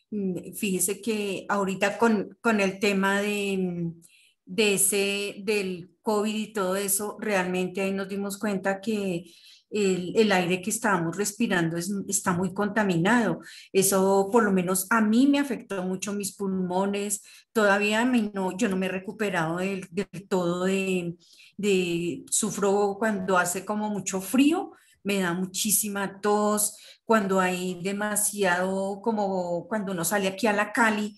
Fíjese que ahorita con el tema del COVID y todo eso, realmente ahí nos dimos cuenta que el aire que estábamos respirando está muy contaminado. Eso por lo menos a mí me afectó mucho mis pulmones. Todavía yo no me he recuperado del todo sufro cuando hace como mucho frío, me da muchísima tos cuando hay demasiado, como cuando uno sale aquí a la Cali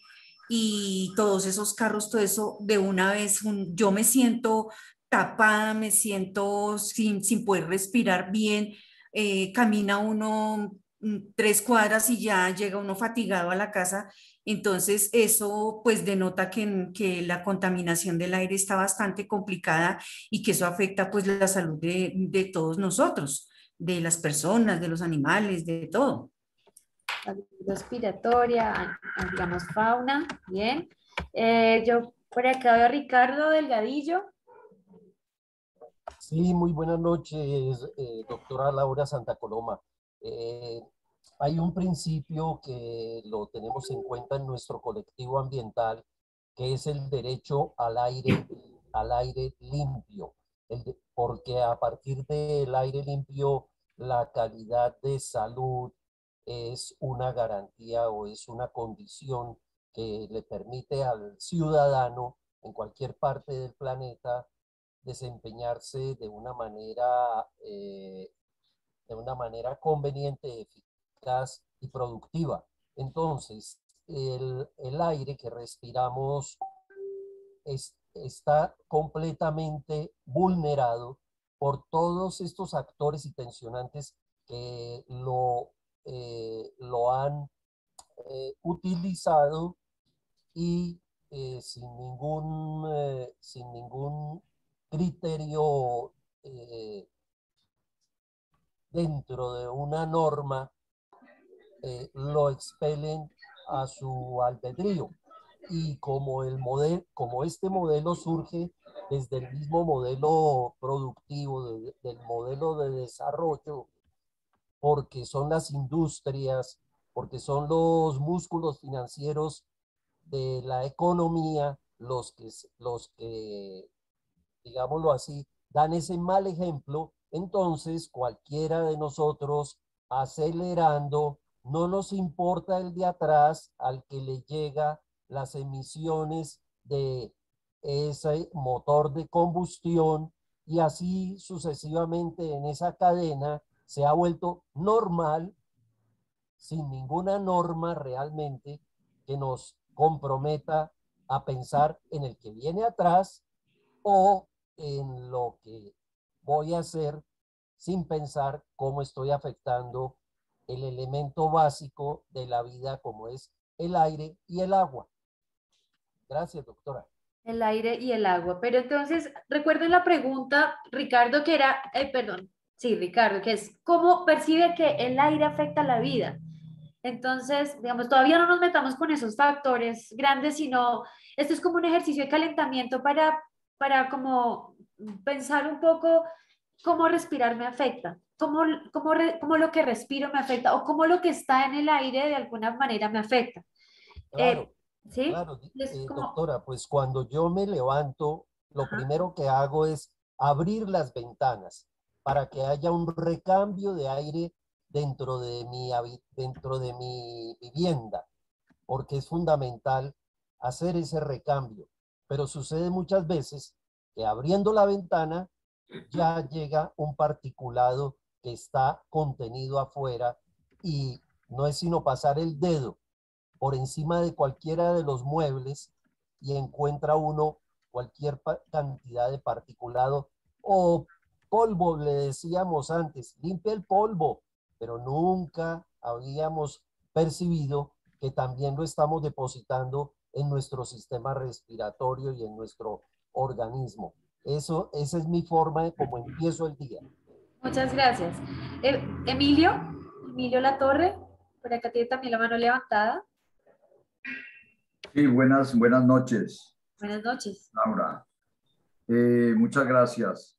y todos esos carros, todo eso, de una vez yo me siento tapada, me siento sin poder respirar bien, camina uno 3 cuadras y ya llega uno fatigado a la casa. Entonces, eso pues denota que la contaminación del aire está bastante complicada y que eso afecta pues la salud de todos nosotros, de las personas, de los animales, de todo. Salud respiratoria, digamos fauna, bien. Yo por acá veo a Ricardo Delgadillo. Sí, muy buenas noches, doctora Laura Santa Coloma. Eh, Hay un principio que lo tenemos en cuenta en nuestro colectivo ambiental, que es el derecho al aire limpio, porque a partir del aire limpio, la calidad de salud es una garantía o es una condición que le permite al ciudadano en cualquier parte del planeta desempeñarse de una manera conveniente, eficaz y productiva. Entonces, el aire que respiramos está completamente vulnerado por todos estos actores y tensionantes que lo han utilizado y sin ningún criterio dentro de una norma, lo expelen a su albedrío. Y como este modelo surge desde el mismo modelo productivo, del modelo de desarrollo, porque son las industrias, porque son los músculos financieros de la economía los que, digámoslo así, dan ese mal ejemplo. Entonces cualquiera de nosotros acelerando, no nos importa el de atrás al que le llega las emisiones de ese motor de combustión, y así sucesivamente en esa cadena se ha vuelto normal, sin ninguna norma realmente que nos comprometa a pensar en el que viene atrás o en lo que voy a hacer, sin pensar cómo estoy afectando el elemento básico de la vida, como es el aire y el agua. Gracias, doctora. El aire y el agua. Pero entonces, recuerden la pregunta, Ricardo, que era, perdón, sí, Ricardo, que es, ¿cómo percibe que el aire afecta la vida? Entonces, digamos, todavía no nos metamos con esos factores grandes, sino esto es como un ejercicio de calentamiento para como pensar un poco cómo respirar me afecta, cómo lo que respiro me afecta o cómo lo que está en el aire de alguna manera me afecta. Eh, Claro, ¿Sí? claro, Es como, doctora, pues cuando yo me levanto, lo ajá. primero que hago es abrir las ventanas para que haya un recambio de aire dentro de mi vivienda, porque es fundamental hacer ese recambio. Pero sucede muchas veces que abriendo la ventana ya llega un particulado que está contenido afuera, y no es sino pasar el dedo por encima de cualquiera de los muebles y encuentra uno cualquier cantidad de particulado o polvo. Le decíamos antes, limpia el polvo, pero nunca habíamos percibido que también lo estamos depositando en nuestro sistema respiratorio y en nuestro organismo. Esa es mi forma de cómo empiezo el día. Muchas gracias. Emilio, Emilio Latorre, por acá tiene también la mano levantada. Sí, buenas noches, Buenas noches. Laura. Muchas gracias.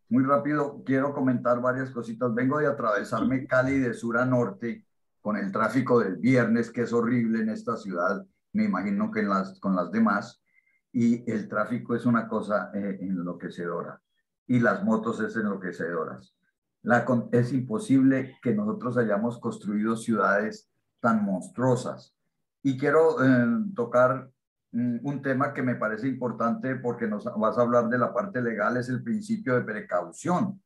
Muy rápido, quiero comentar varias cositas. Vengo de atravesarme Cali de sur a norte con el tráfico del viernes, que es horrible en esta ciudad, me imagino que con las demás, y el tráfico es una cosa enloquecedora, y las motos es enloquecedoras. Es imposible que nosotros hayamos construido ciudades tan monstruosas. Y quiero tocar un tema que me parece importante porque nos vas a hablar de la parte legal, es el principio de precaución.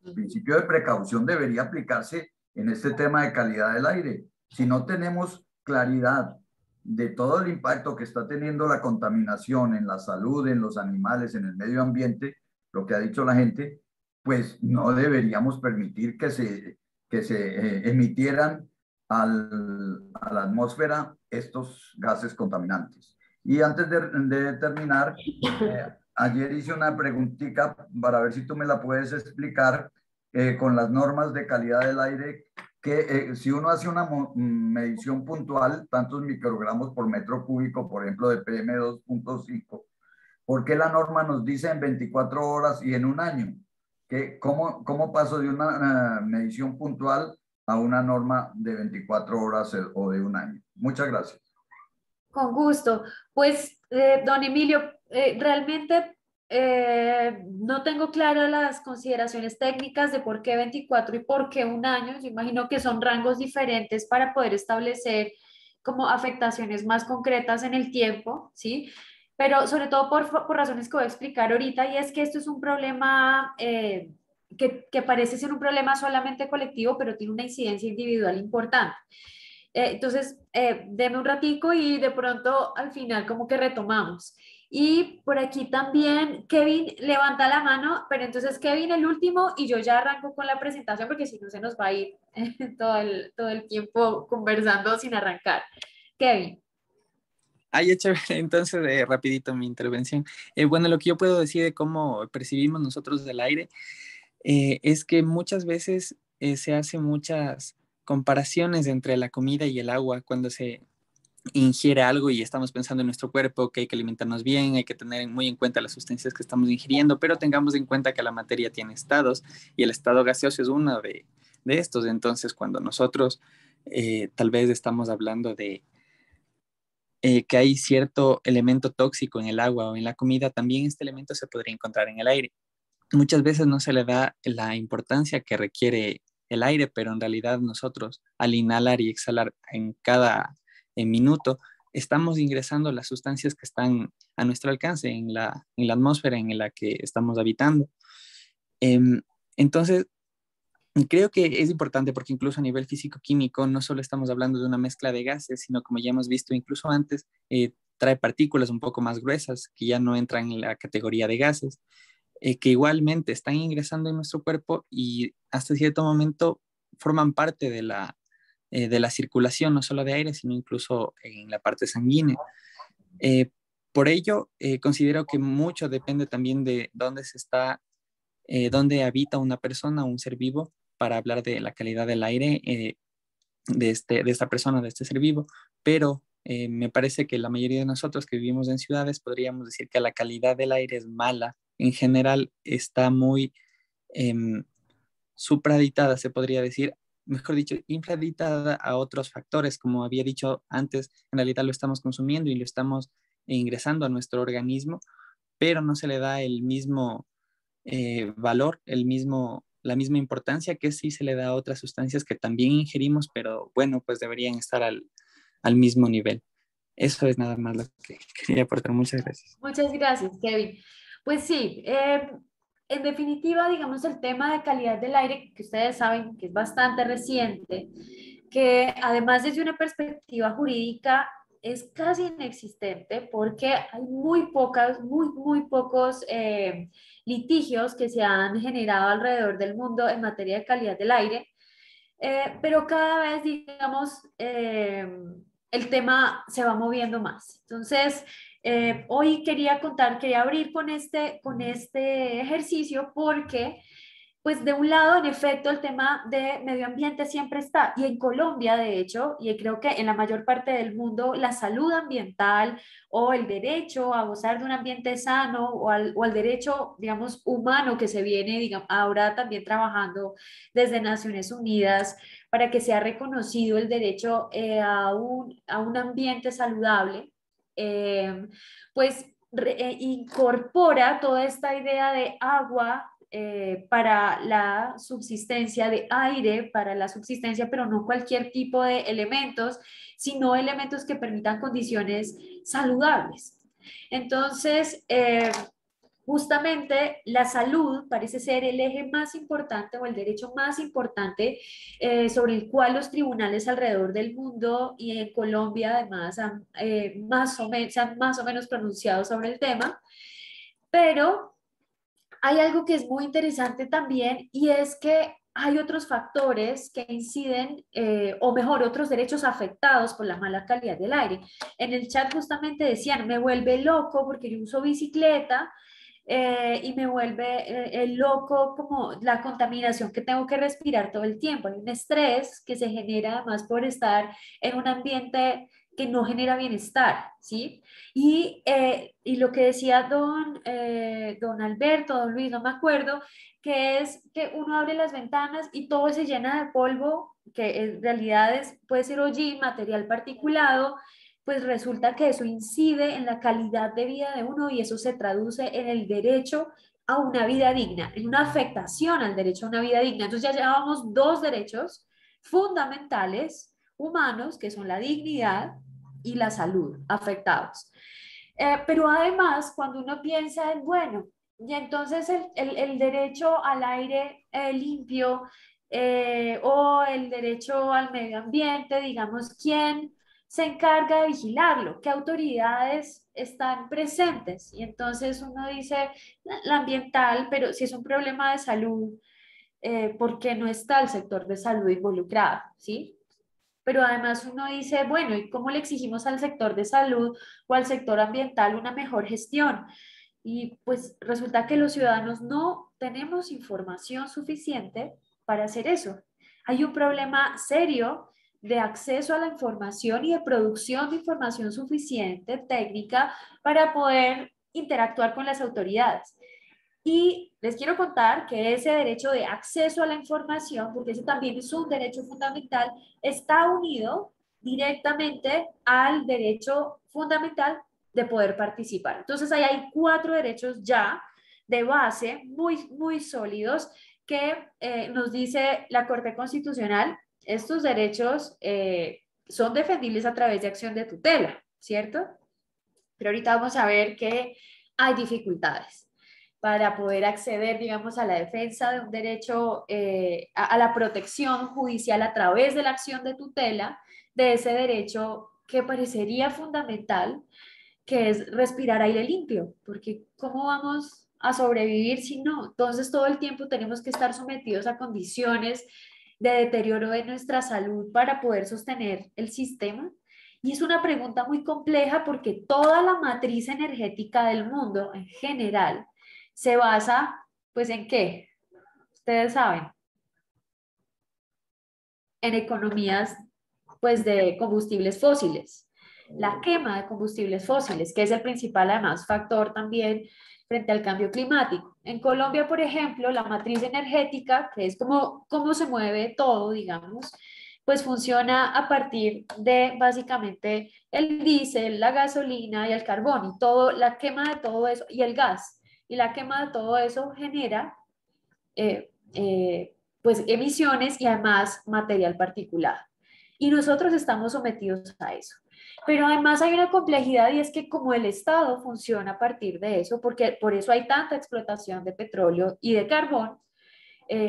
El principio de precaución debería aplicarse en este tema de calidad del aire. Si no tenemos claridad de todo el impacto que está teniendo la contaminación en la salud, en los animales, en el medio ambiente, lo que ha dicho la gente, pues no deberíamos permitir que se emitieran a la atmósfera estos gases contaminantes. Y antes de terminar, ayer hice una preguntita para ver si tú me la puedes explicar con las normas de calidad del aire, que si uno hace una medición puntual, tantos microgramos por metro cúbico, por ejemplo, de PM2.5, ¿por qué la norma nos dice en 24 horas y en un año? ¿Cómo paso de una medición puntual a una norma de 24 horas o de un año? Muchas gracias. Con gusto. Pues, don Emilio, realmente no tengo claras las consideraciones técnicas de por qué 24 y por qué un año. Yo imagino que son rangos diferentes para poder establecer como afectaciones más concretas en el tiempo, ¿sí? Pero sobre todo por razones que voy a explicar ahorita, y es que esto es un problema que parece ser un problema solamente colectivo, pero tiene una incidencia individual importante. Entonces, deme un ratico y de pronto al final como que retomamos. Y por aquí también Kevin levanta la mano, pero entonces Kevin el último y yo ya arranco con la presentación porque si no se nos va a ir todo el tiempo conversando sin arrancar. Kevin. Ya chévere. Entonces, rapidito mi intervención. Bueno, lo que yo puedo decir de cómo percibimos nosotros del aire es que muchas veces se hacen muchas comparaciones entre la comida y el agua cuando se ingiere algo y estamos pensando en nuestro cuerpo, que hay que alimentarnos bien, hay que tener muy en cuenta las sustancias que estamos ingiriendo, pero tengamos en cuenta que la materia tiene estados y el estado gaseoso es uno de estos. Entonces, cuando nosotros tal vez estamos hablando de que hay cierto elemento tóxico en el agua o en la comida, también este elemento se podría encontrar en el aire. Muchas veces no se le da la importancia que requiere el aire, pero en realidad nosotros al inhalar y exhalar en cada minuto estamos ingresando las sustancias que están a nuestro alcance en la atmósfera en la que estamos habitando. Entonces, creo que es importante porque incluso a nivel físico-químico no solo estamos hablando de una mezcla de gases, sino como ya hemos visto incluso antes, trae partículas un poco más gruesas que ya no entran en la categoría de gases, que igualmente están ingresando en nuestro cuerpo y hasta cierto momento forman parte de la circulación, no solo de aire, sino incluso en la parte sanguínea. Por ello, considero que mucho depende también de dónde dónde habita una persona, un ser vivo, para hablar de la calidad del aire de esta persona, de este ser vivo, pero me parece que la mayoría de nosotros que vivimos en ciudades podríamos decir que la calidad del aire es mala. En general está muy supraditada, se podría decir, mejor dicho, infraditada a otros factores, como había dicho antes, en realidad lo estamos consumiendo y lo estamos ingresando a nuestro organismo, pero no se le da el mismo valor, la misma importancia que sí se le da a otras sustancias que también ingerimos, pero bueno, pues deberían estar al mismo nivel. Eso es nada más lo que quería aportar. Muchas gracias. Muchas gracias, Kevin. Pues sí, en definitiva, digamos, el tema de calidad del aire, que ustedes saben que es bastante reciente, que además desde una perspectiva jurídica es casi inexistente porque hay muy pocos litigios que se han generado alrededor del mundo en materia de calidad del aire, pero cada vez, digamos, el tema se va moviendo más. Entonces, hoy quería abrir con este ejercicio porque pues de un lado, en efecto, el tema de medio ambiente siempre está, y en Colombia, de hecho, y creo que en la mayor parte del mundo, la salud ambiental o el derecho a gozar de un ambiente sano o al derecho, digamos, humano que se viene, digamos, ahora también trabajando desde Naciones Unidas para que sea reconocido el derecho a un ambiente saludable, pues incorpora toda esta idea de agua para la subsistencia, de aire para la subsistencia, pero no cualquier tipo de elementos, sino elementos que permitan condiciones saludables. Entonces, justamente la salud parece ser el eje más importante o el derecho más importante sobre el cual los tribunales alrededor del mundo y en Colombia además se han más o menos pronunciado sobre el tema, pero hay algo que es muy interesante también y es que hay otros factores que inciden, o mejor, otros derechos afectados por la mala calidad del aire. En el chat justamente decían, me vuelve loco porque yo uso bicicleta y me vuelve loco como la contaminación que tengo que respirar todo el tiempo. Hay un estrés que se genera además por estar en un ambiente que no genera bienestar, ¿sí? Y lo que decía don Alberto, don Luis, no me acuerdo, que es que uno abre las ventanas y todo se llena de polvo, que en realidad puede ser hollín, material particulado, pues resulta que eso incide en la calidad de vida de uno y eso se traduce en el derecho a una vida digna, en una afectación al derecho a una vida digna. Entonces ya llevamos dos derechos fundamentales humanos, que son la dignidad y la salud, afectados. Pero además, cuando uno piensa en, bueno, y entonces el derecho al aire limpio o el derecho al medio ambiente, digamos, ¿quién se encarga de vigilarlo? ¿Qué autoridades están presentes? Y entonces uno dice, la ambiental, pero si es un problema de salud, ¿por qué no está el sector de salud involucrado? ¿Sí? Pero además uno dice, bueno, ¿y cómo le exigimos al sector de salud o al sector ambiental una mejor gestión? Y pues resulta que los ciudadanos no tenemos información suficiente para hacer eso. Hay un problema serio de acceso a la información y de producción de información suficiente, técnica, para poder interactuar con las autoridades. Y les quiero contar que ese derecho de acceso a la información, porque ese también es un derecho fundamental, está unido directamente al derecho fundamental de poder participar. Entonces, ahí hay 4 derechos ya de base muy sólidos que nos dice la Corte Constitucional. Estos derechos son defendibles a través de acción de tutela, ¿cierto? Pero ahorita vamos a ver que hay dificultades para poder acceder, digamos, a la defensa de un derecho, a la protección judicial a través de la acción de tutela de ese derecho que parecería fundamental, que es respirar aire limpio, porque ¿cómo vamos a sobrevivir si no? Entonces todo el tiempo tenemos que estar sometidos a condiciones de deterioro de nuestra salud para poder sostener el sistema. Y es una pregunta muy compleja porque toda la matriz energética del mundo en general se basa, pues, ¿en qué? Ustedes saben, en economías, pues, de combustibles fósiles. La quema de combustibles fósiles, que es el principal, además, factor también frente al cambio climático. En Colombia, por ejemplo, la matriz energética, que es como cómo se mueve todo, digamos, pues funciona a partir de básicamente el diésel, la gasolina y el carbón, y todo, la quema de todo eso, y el gas. Y la quema de todo eso genera eh, pues emisiones y además material particulado. Y nosotros estamos sometidos a eso. Pero además hay una complejidad y es que como el Estado funciona a partir de eso, porque por eso hay tanta explotación de petróleo y de carbón,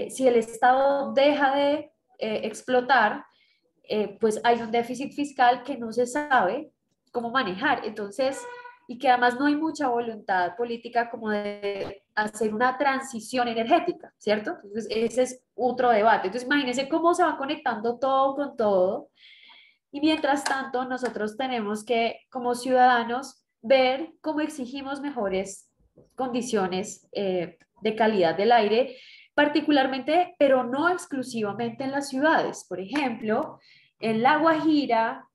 si el Estado deja de explotar, pues hay un déficit fiscal que no se sabe cómo manejar. Entonces, y que además no hay mucha voluntad política como de hacer una transición energética, ¿cierto? Entonces, ese es otro debate. Entonces, imagínense cómo se va conectando todo con todo. Y mientras tanto, nosotros tenemos que, como ciudadanos, ver cómo exigimos mejores condiciones de calidad del aire, particularmente, pero no exclusivamente en las ciudades. Por ejemplo, en La Guajira,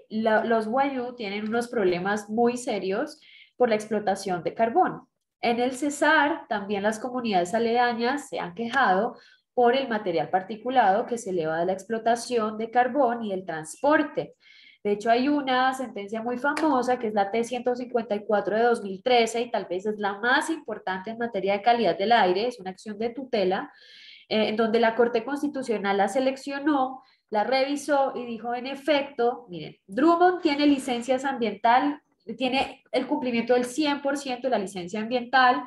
los guayú tienen unos problemas muy serios por la explotación de carbón. En el Cesar, también las comunidades aledañas se han quejado por el material particulado que se eleva de la explotación de carbón y el transporte. De hecho, hay una sentencia muy famosa que es la T-154 de 2013 y tal vez es la más importante en materia de calidad del aire, es una acción de tutela, en donde la Corte Constitucional la seleccionó, la revisó y dijo, en efecto, miren, Drummond tiene licencias ambiental, tiene el cumplimiento del 100% de la licencia ambiental,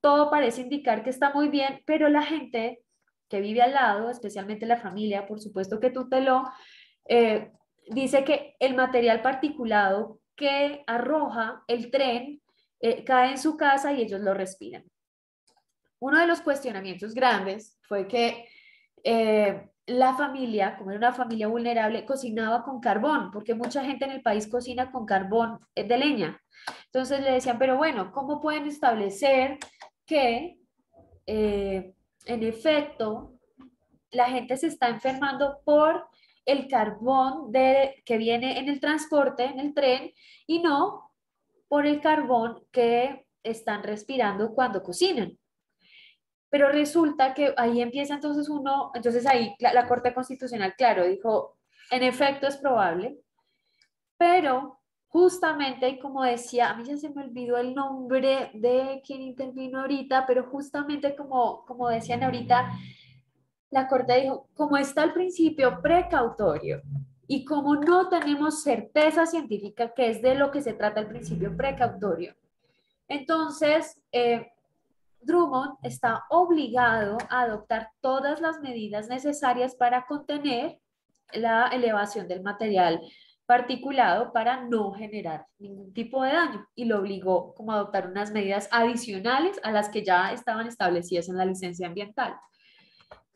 todo parece indicar que está muy bien, pero la gente que vive al lado, especialmente la familia, por supuesto que tuteló, dice que el material particulado que arroja el tren cae en su casa y ellos lo respiran. Uno de los cuestionamientos grandes fue que la familia, como era una familia vulnerable, cocinaba con carbón, porque mucha gente en el país cocina con carbón de leña. Entonces le decían, pero bueno, ¿cómo pueden establecer que en efecto la gente se está enfermando por el carbón que viene en el transporte, en el tren, y no por el carbón que están respirando cuando cocinan? Pero resulta que ahí empieza entonces ahí la Corte Constitucional, claro, dijo, en efecto es probable, pero justamente, y como decía, a mí ya se me olvidó el nombre de quien intervino ahorita, pero justamente como decían ahorita, la Corte dijo, como está el principio precautorio y como no tenemos certeza científica que es de lo que se trata el principio precautorio, entonces Drummond está obligado a adoptar todas las medidas necesarias para contener la elevación del material particulado para no generar ningún tipo de daño y lo obligó como a adoptar unas medidas adicionales a las que ya estaban establecidas en la licencia ambiental.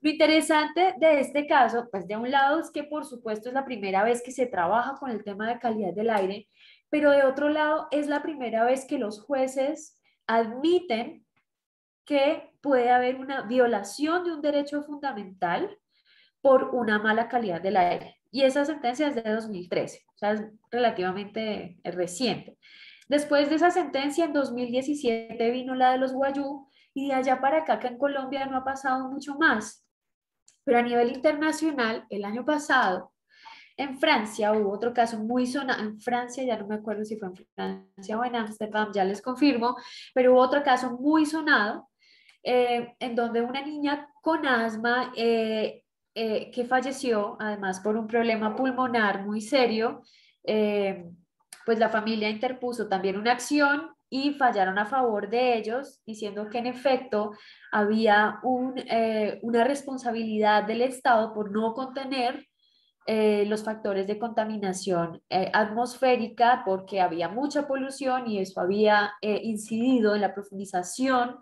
Lo interesante de este caso, pues de un lado es que por supuesto es la primera vez que se trabaja con el tema de calidad del aire, pero de otro lado es la primera vez que los jueces admiten que puede haber una violación de un derecho fundamental por una mala calidad del aire. Y esa sentencia es de 2013, o sea, es relativamente reciente. Después de esa sentencia, en 2017 vino la de los Guayú y de allá para acá, que en Colombia no ha pasado mucho más. Pero a nivel internacional, el año pasado, en Francia hubo otro caso muy sonado, en Francia, ya no me acuerdo si fue en Francia o en Ámsterdam, ya les confirmo, pero hubo otro caso muy sonado en donde una niña con asma que falleció, además por un problema pulmonar muy serio, pues la familia interpuso también una acción y fallaron a favor de ellos, diciendo que en efecto había una responsabilidad del Estado por no contener los factores de contaminación atmosférica porque había mucha polución y eso había incidido en la profundización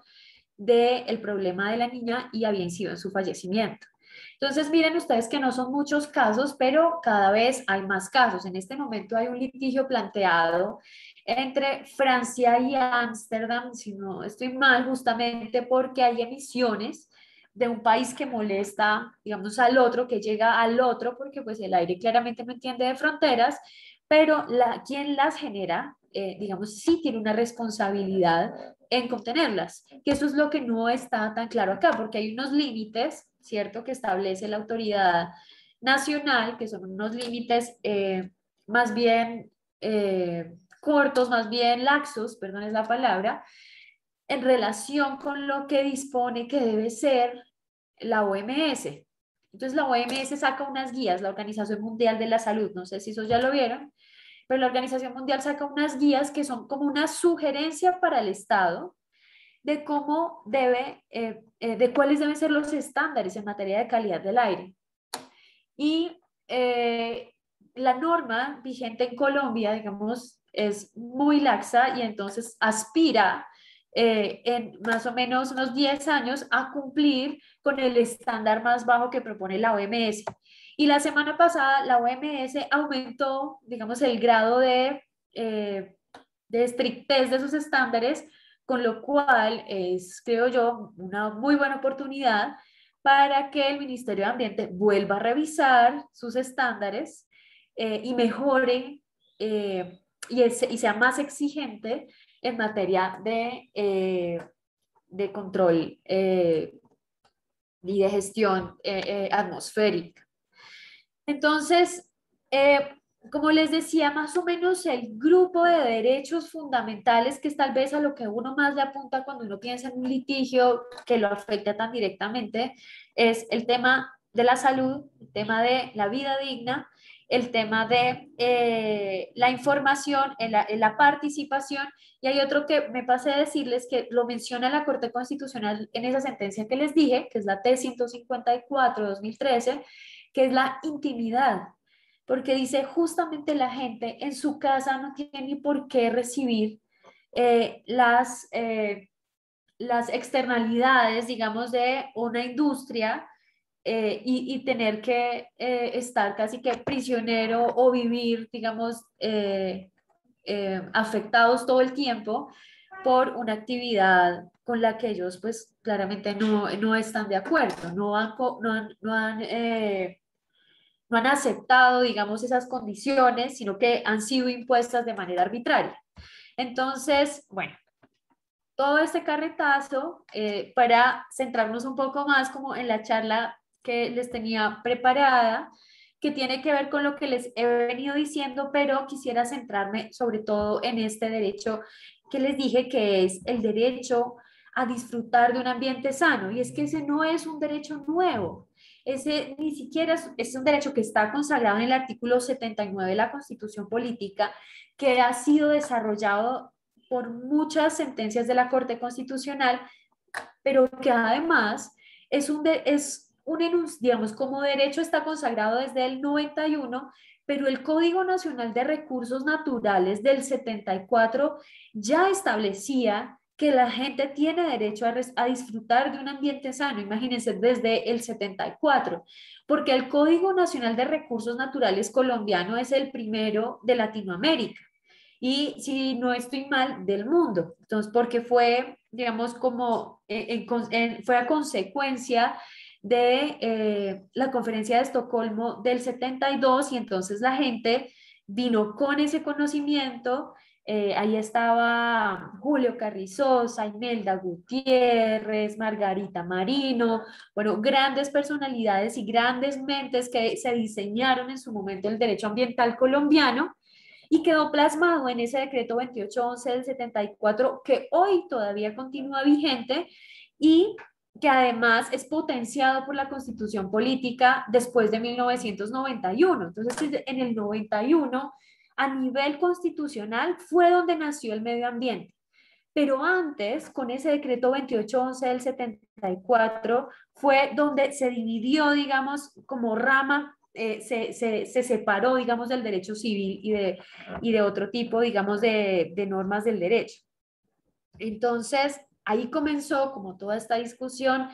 del problema de la niña y había incidido en su fallecimiento. Entonces, miren ustedes que no son muchos casos, pero cada vez hay más casos. En este momento hay un litigio planteado entre Francia y Ámsterdam, si no estoy mal, justamente porque hay emisiones de un país que molesta, digamos, al otro, que llega al otro, porque pues el aire claramente no entiende de fronteras, pero quien las genera, digamos, sí tiene una responsabilidad en contenerlas, que eso es lo que no está tan claro acá, porque hay unos límites, ¿cierto?, que establece la autoridad nacional, que son unos límites más bien cortos, más bien laxos, perdón es la palabra, en relación con lo que dispone que debe ser la OMS. Entonces la OMS saca unas guías, la Organización Mundial de la Salud, no sé si eso ya lo vieron, pero la Organización Mundial saca unas guías que son como una sugerencia para el Estado de cómo de cuáles deben ser los estándares en materia de calidad del aire. Y la norma vigente en Colombia, digamos, es muy laxa y entonces aspira en más o menos unos 10 años a cumplir con el estándar más bajo que propone la OMS. Y la semana pasada la OMS aumentó, digamos, el grado de estrictez de esos estándares con lo cual es, creo yo, una muy buena oportunidad para que el Ministerio de Ambiente vuelva a revisar sus estándares y mejore y sea más exigente en materia de control y de gestión atmosférica. Entonces, como les decía, más o menos el grupo de derechos fundamentales, que es tal vez a lo que uno más le apunta cuando uno piensa en un litigio que lo afecta tan directamente, es el tema de la salud, el tema de la vida digna, el tema de la información, la participación, y hay otro que me pasé a decirles que lo menciona la Corte Constitucional en esa sentencia que les dije, que es la T-154/2013, que es la intimidad, porque dice justamente la gente en su casa no tiene ni por qué recibir las externalidades, digamos, de una industria y tener que estar casi que prisionero o vivir, digamos, afectados todo el tiempo por una actividad con la que ellos pues claramente no están de acuerdo, no han aceptado, digamos, esas condiciones, sino que han sido impuestas de manera arbitraria. Entonces, bueno, todo este carretazo para centrarnos un poco más como en la charla que les tenía preparada, que tiene que ver con lo que les he venido diciendo, pero quisiera centrarme sobre todo en este derecho que les dije, que es el derecho a disfrutar de un ambiente sano. Y es que ese no es un derecho nuevo. Ese ni siquiera es un derecho que está consagrado en el artículo 79 de la Constitución Política, que ha sido desarrollado por muchas sentencias de la Corte Constitucional, pero que además digamos, como derecho está consagrado desde el 91, pero el Código Nacional de Recursos Naturales del 74 ya establecía que la gente tiene derecho a disfrutar de un ambiente sano, imagínense, desde el 74, porque el Código Nacional de Recursos Naturales colombiano es el primero de Latinoamérica y, si no estoy mal, del mundo. Entonces, porque fue, digamos, como fue a consecuencia de la conferencia de Estocolmo del 72, y entonces la gente vino con ese conocimiento. Ahí estaba Julio Carrizosa, Imelda Gutiérrez, Margarita Marino, bueno, grandes personalidades y grandes mentes que se diseñaron en su momento el derecho ambiental colombiano, y quedó plasmado en ese decreto 2811 del 74, que hoy todavía continúa vigente y que además es potenciado por la Constitución Política después de 1991. Entonces, en el 91, a nivel constitucional, fue donde nació el medio ambiente. Pero antes, con ese decreto 2811 del 74, fue donde se dividió, digamos, como rama, se separó, digamos, del derecho civil y de otro tipo, digamos, de normas del derecho. Entonces, ahí comenzó como toda esta discusión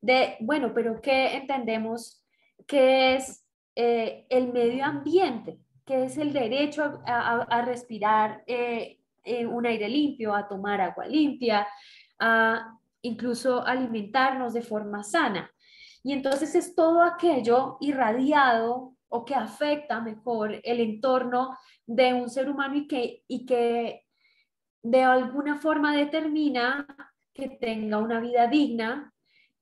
de, bueno, pero ¿qué entendemos que es el medio ambiente? ¿Qué es el derecho a respirar un aire limpio, a tomar agua limpia, a incluso alimentarnos de forma sana? Y entonces es todo aquello irradiado o que afecta mejor el entorno de un ser humano y que de alguna forma determina que tenga una vida digna.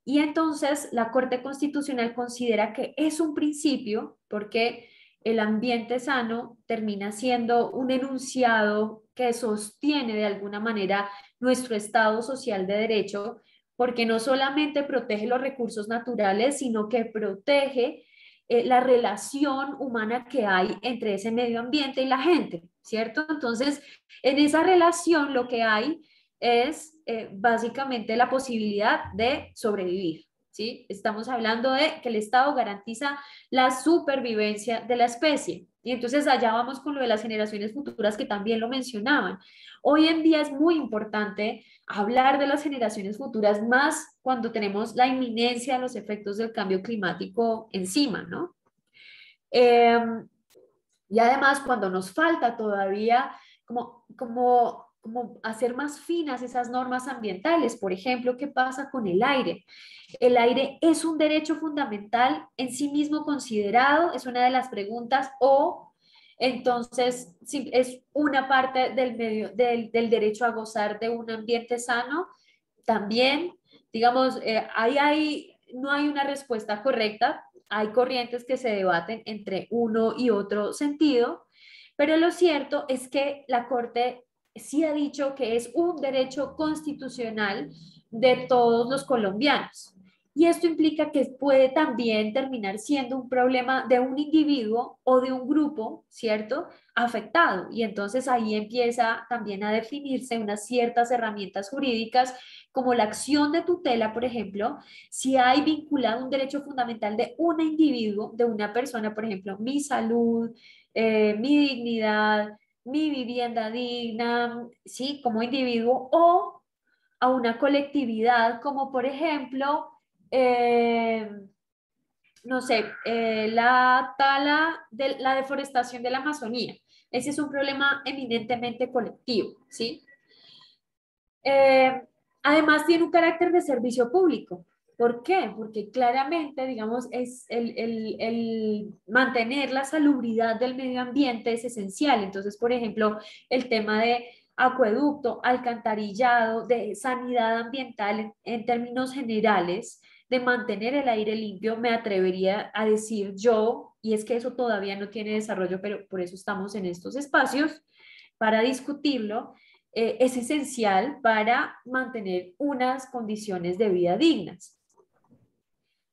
Y entonces la Corte Constitucional considera que es un principio, porque el ambiente sano termina siendo un enunciado que sostiene de alguna manera nuestro Estado social de derecho, porque no solamente protege los recursos naturales, sino que protege la relación humana que hay entre ese medio ambiente y la gente, ¿cierto? Entonces, en esa relación lo que hay es básicamente la posibilidad de sobrevivir, ¿sí? Estamos hablando de que el Estado garantiza la supervivencia de la especie. Y entonces allá vamos con lo de las generaciones futuras, que también lo mencionaban. Hoy en día es muy importante hablar de las generaciones futuras, más cuando tenemos la inminencia de los efectos del cambio climático encima, ¿no? Y además cuando nos falta todavía como como hacer más finas esas normas ambientales. Por ejemplo, ¿qué pasa con el aire? ¿El aire es un derecho fundamental en sí mismo considerado? Es una de las preguntas. O entonces es una parte del derecho a gozar de un ambiente sano. También, digamos, no hay una respuesta correcta. Hay corrientes que se debaten entre uno y otro sentido, pero lo cierto es que la Corte sí ha dicho que es un derecho constitucional de todos los colombianos. Y esto implica que puede también terminar siendo un problema de un individuo o de un grupo, ¿cierto? Afectado. Y entonces ahí empieza también a definirse unas ciertas herramientas jurídicas como la acción de tutela, por ejemplo, si hay vinculado un derecho fundamental de un individuo, de una persona, por ejemplo, mi salud, mi dignidad, mi vivienda digna, ¿sí? Como individuo, o a una colectividad, como por ejemplo, eh, no sé, la deforestación de la Amazonía. Ese es un problema eminentemente colectivo, ¿sí? Eh, Además, tiene un carácter de servicio público. ¿Por qué? Porque claramente, digamos, es el mantener la salubridad del medio ambiente es esencial. Entonces, por ejemplo, el tema de acueducto, alcantarillado, de sanidad ambiental en términos generales, de mantener el aire limpio, me atrevería a decir yo, y es que eso todavía no tiene desarrollo, pero por eso estamos en estos espacios, para discutirlo, es esencial para mantener unas condiciones de vida dignas.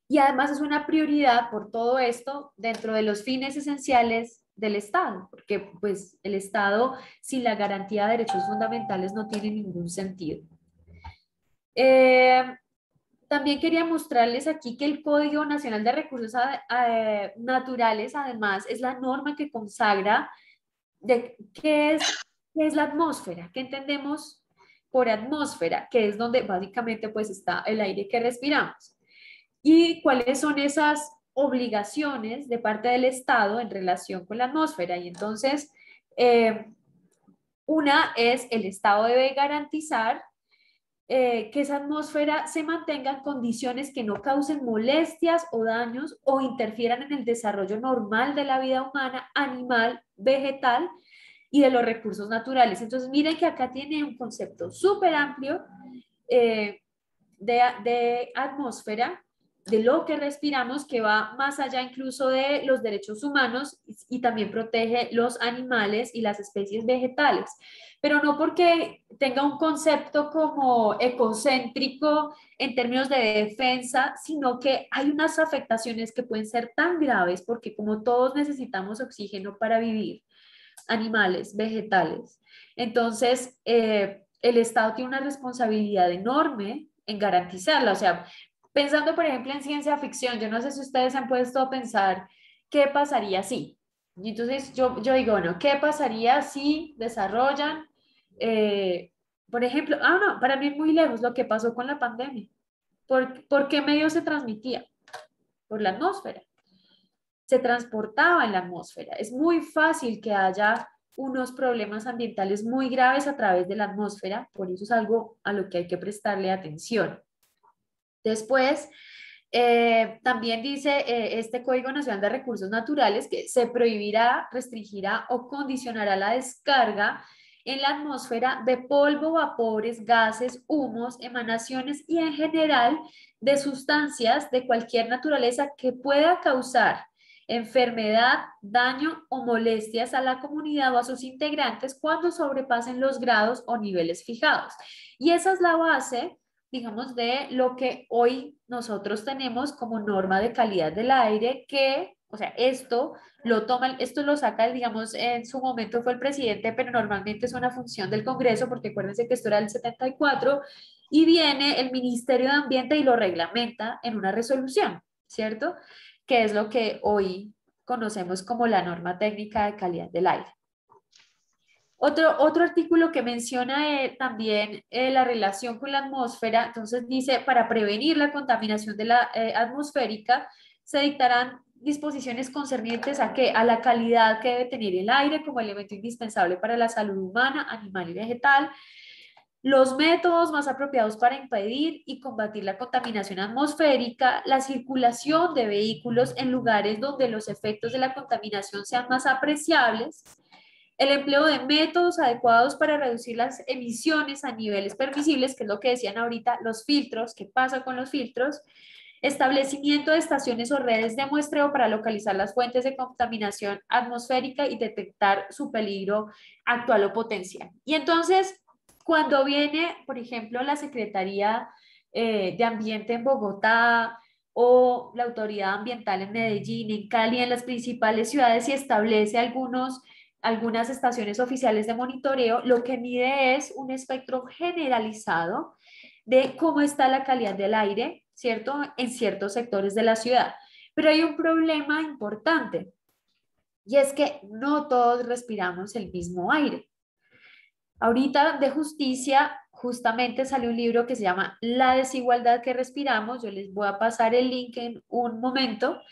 Y además es una prioridad por todo esto dentro de los fines esenciales del Estado, porque pues el Estado sin la garantía de derechos fundamentales no tiene ningún sentido. También quería mostrarles aquí que el Código Nacional de Recursos Naturales además es la norma que consagra de qué es la atmósfera, qué entendemos por atmósfera, que es donde básicamente pues está el aire que respiramos. Y cuáles son esas obligaciones de parte del Estado en relación con la atmósfera. Y entonces, una es el Estado debe garantizar que esa atmósfera se mantenga en condiciones que no causen molestias o daños o interfieran en el desarrollo normal de la vida humana, animal, vegetal y de los recursos naturales. Entonces, miren que acá tiene un concepto súper amplio eh, de atmósfera, de lo que respiramos, que va más allá incluso de los derechos humanos y también protege los animales y las especies vegetales. Pero no porque tenga un concepto como ecocéntrico en términos de defensa, sino que hay unas afectaciones que pueden ser tan graves porque como todos necesitamos oxígeno para vivir, animales, vegetales. Entonces, el Estado tiene una responsabilidad enorme en garantizarla. O sea, pensando, por ejemplo, en ciencia ficción, yo no sé si ustedes han puesto a pensar qué pasaría si. Y entonces yo digo, bueno, ¿qué pasaría si desarrollan, por ejemplo, no, para mí es muy lejos lo que pasó con la pandemia? ¿Por qué medio se transmitía? Por la atmósfera. Se transportaba en la atmósfera. Es muy fácil que haya unos problemas ambientales muy graves a través de la atmósfera, por eso es algo a lo que hay que prestarle atención. Después, también dice este Código Nacional de Recursos Naturales que se prohibirá, restringirá o condicionará la descarga en la atmósfera de polvo, vapores, gases, humos, emanaciones y en general de sustancias de cualquier naturaleza que pueda causar enfermedad, daño o molestias a la comunidad o a sus integrantes cuando sobrepasen los grados o niveles fijados. Y esa es la base, digamos, de lo que hoy nosotros tenemos como norma de calidad del aire, que, o sea, esto lo saca, digamos, en su momento fue el presidente, pero normalmente es una función del Congreso, porque acuérdense que esto era del 74, y viene el Ministerio de Ambiente y lo reglamenta en una resolución, ¿cierto? Que es lo que hoy conocemos como la norma técnica de calidad del aire. Otro artículo que menciona también la relación con la atmósfera, entonces dice, para prevenir la contaminación de la atmosférica, se dictarán disposiciones concernientes a qué, a la calidad que debe tener el aire como elemento indispensable para la salud humana, animal y vegetal, los métodos más apropiados para impedir y combatir la contaminación atmosférica, la circulación de vehículos en lugares donde los efectos de la contaminación sean más apreciables, el empleo de métodos adecuados para reducir las emisiones a niveles permisibles, que es lo que decían ahorita, los filtros, qué pasa con los filtros, establecimiento de estaciones o redes de muestreo para localizar las fuentes de contaminación atmosférica y detectar su peligro actual o potencial. Y entonces, cuando viene, por ejemplo, la Secretaría de Ambiente en Bogotá o la Autoridad Ambiental en Medellín, en Cali, en las principales ciudades y establece algunas estaciones oficiales de monitoreo, lo que mide es un espectro generalizado de cómo está la calidad del aire, ¿cierto? En ciertos sectores de la ciudad. Pero hay un problema importante y es que no todos respiramos el mismo aire. Ahorita de justicia justamente salió un libro que se llama La desigualdad que respiramos. Yo les voy a pasar el link en un momento,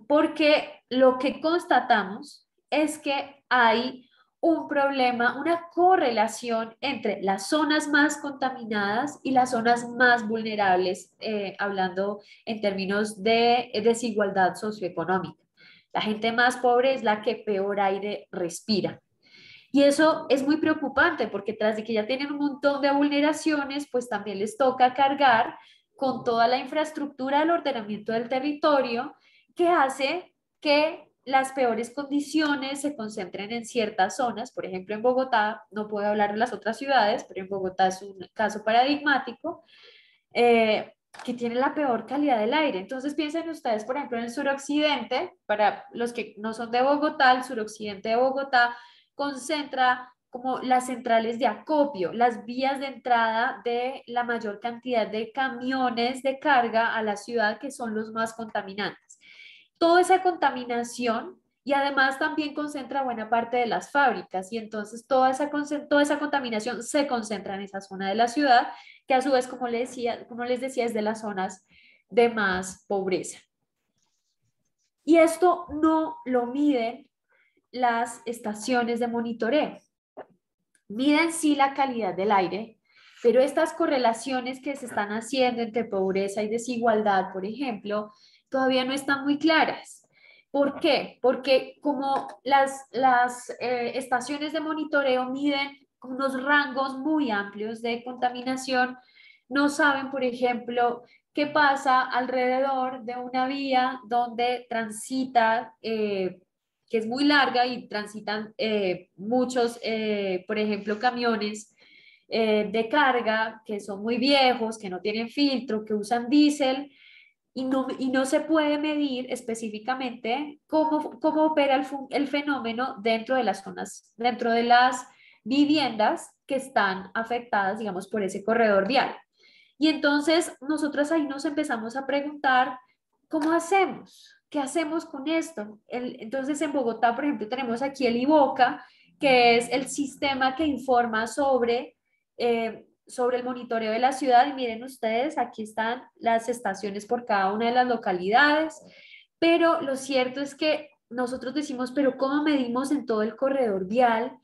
porque lo que constatamos es que hay un problema, una correlación entre las zonas más contaminadas y las zonas más vulnerables, hablando en términos de desigualdad socioeconómica. La gente más pobre es la que peor aire respira. Y eso es muy preocupante porque tras de que ya tienen un montón de vulneraciones, pues también les toca cargar con toda la infraestructura del ordenamiento del territorio que hace que las peores condiciones se concentren en ciertas zonas. Por ejemplo, en Bogotá, no puedo hablar de las otras ciudades, pero en Bogotá es un caso paradigmático, que tiene la peor calidad del aire. Entonces piensen ustedes, por ejemplo, en el suroccidente, para los que no son de Bogotá, el suroccidente de Bogotá concentra como las centrales de acopio, las vías de entrada de la mayor cantidad de camiones de carga a la ciudad, que son los más contaminantes. Toda esa contaminación y además también concentra buena parte de las fábricas y entonces toda esa contaminación se concentra en esa zona de la ciudad, que a su vez, como les decía, es de las zonas de más pobreza. Y esto no lo miden las estaciones de monitoreo. Miden sí la calidad del aire, pero estas correlaciones que se están haciendo entre pobreza y desigualdad, por ejemplo, todavía no están muy claras. ¿Por qué? Porque como las estaciones de monitoreo miden unos rangos muy amplios de contaminación, no saben, por ejemplo, qué pasa alrededor de una vía donde transita, que es muy larga y transitan muchos, por ejemplo, camiones de carga que son muy viejos, que no tienen filtro, que usan diésel, y no se puede medir específicamente cómo opera el fenómeno dentro de las zonas, dentro de las viviendas que están afectadas, digamos, por ese corredor vial. Y entonces nosotros ahí nos empezamos a preguntar, ¿cómo hacemos? ¿Qué hacemos con esto? Entonces en Bogotá, por ejemplo, tenemos aquí el IVOCA, que es el sistema que informa sobre el monitoreo de la ciudad. Y miren ustedes, aquí están las estaciones por cada una de las localidades, pero lo cierto es que nosotros decimos, pero ¿cómo medimos en todo el corredor vial?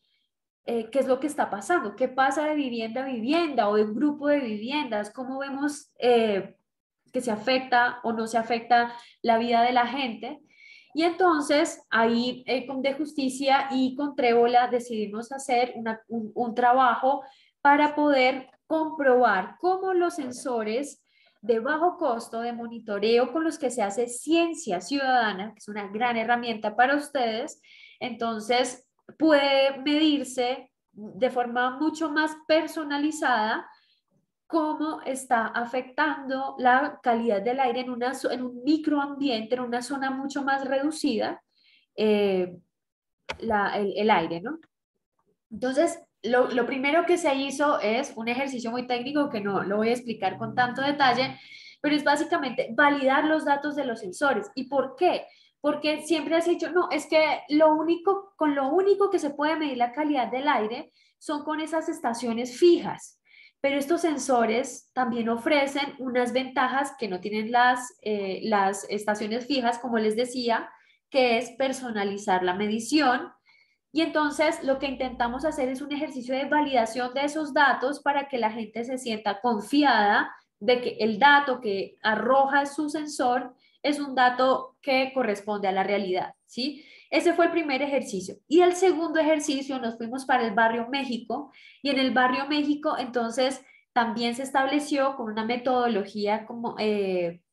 ¿Qué es lo que está pasando? ¿Qué pasa de vivienda a vivienda o de un grupo de viviendas? ¿Cómo vemos que se afecta o no se afecta la vida de la gente? Y entonces ahí con De Justicia y con Trébola decidimos hacer un trabajo para poder comprobar cómo los sensores de bajo costo de monitoreo con los que se hace ciencia ciudadana, que es una gran herramienta para ustedes, entonces puede medirse de forma mucho más personalizada cómo está afectando la calidad del aire en un microambiente, en una zona mucho más reducida, el aire, ¿no? Entonces, lo primero que se hizo es un ejercicio muy técnico que no lo voy a explicar con tanto detalle, pero es básicamente validar los datos de los sensores. ¿Y por qué? Porque siempre has dicho, no, es que con lo único que se puede medir la calidad del aire son con esas estaciones fijas. Pero estos sensores también ofrecen unas ventajas que no tienen las estaciones fijas, como les decía, que es personalizar la medición. Y entonces lo que intentamos hacer es un ejercicio de validación de esos datos para que la gente se sienta confiada de que el dato que arroja su sensor es un dato que corresponde a la realidad, ¿sí? Ese fue el primer ejercicio. Y el segundo ejercicio nos fuimos para el barrio México, y en el barrio México entonces también se estableció con una metodología como,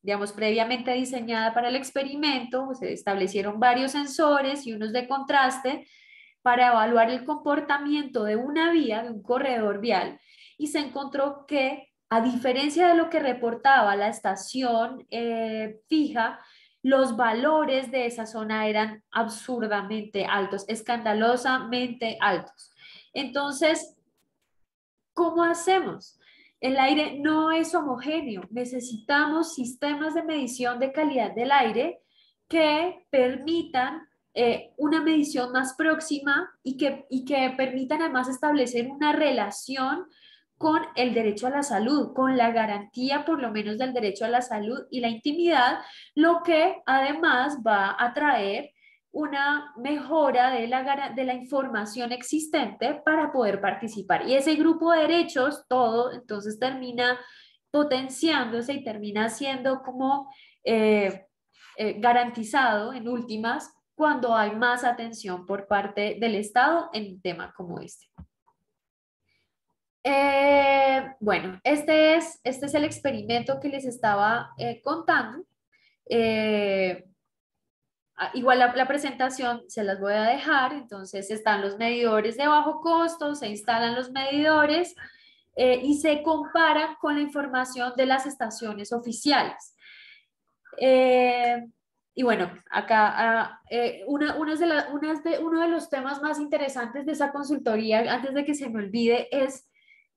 digamos, previamente diseñada para el experimento. Se establecieron varios sensores y unos de contraste para evaluar el comportamiento de una vía, de un corredor vial, y se encontró que, a diferencia de lo que reportaba la estación fija, los valores de esa zona eran absurdamente altos, escandalosamente altos. Entonces, ¿cómo hacemos? El aire no es homogéneo. Necesitamos sistemas de medición de calidad del aire que permitan una medición más próxima y que permitan además establecer una relación con el derecho a la salud, con la garantía por lo menos del derecho a la salud y la intimidad, lo que además va a traer una mejora de la información existente para poder participar. Y ese grupo de derechos, todo, entonces termina potenciándose y termina siendo como garantizado en últimas cuando hay más atención por parte del Estado en un tema como este. Bueno, este es el experimento que les estaba contando. Igual la presentación se las voy a dejar. Entonces están los medidores de bajo costo, se instalan los medidores y se comparan con la información de las estaciones oficiales. Y bueno, acá uno de los temas más interesantes de esa consultoría, antes de que se me olvide, es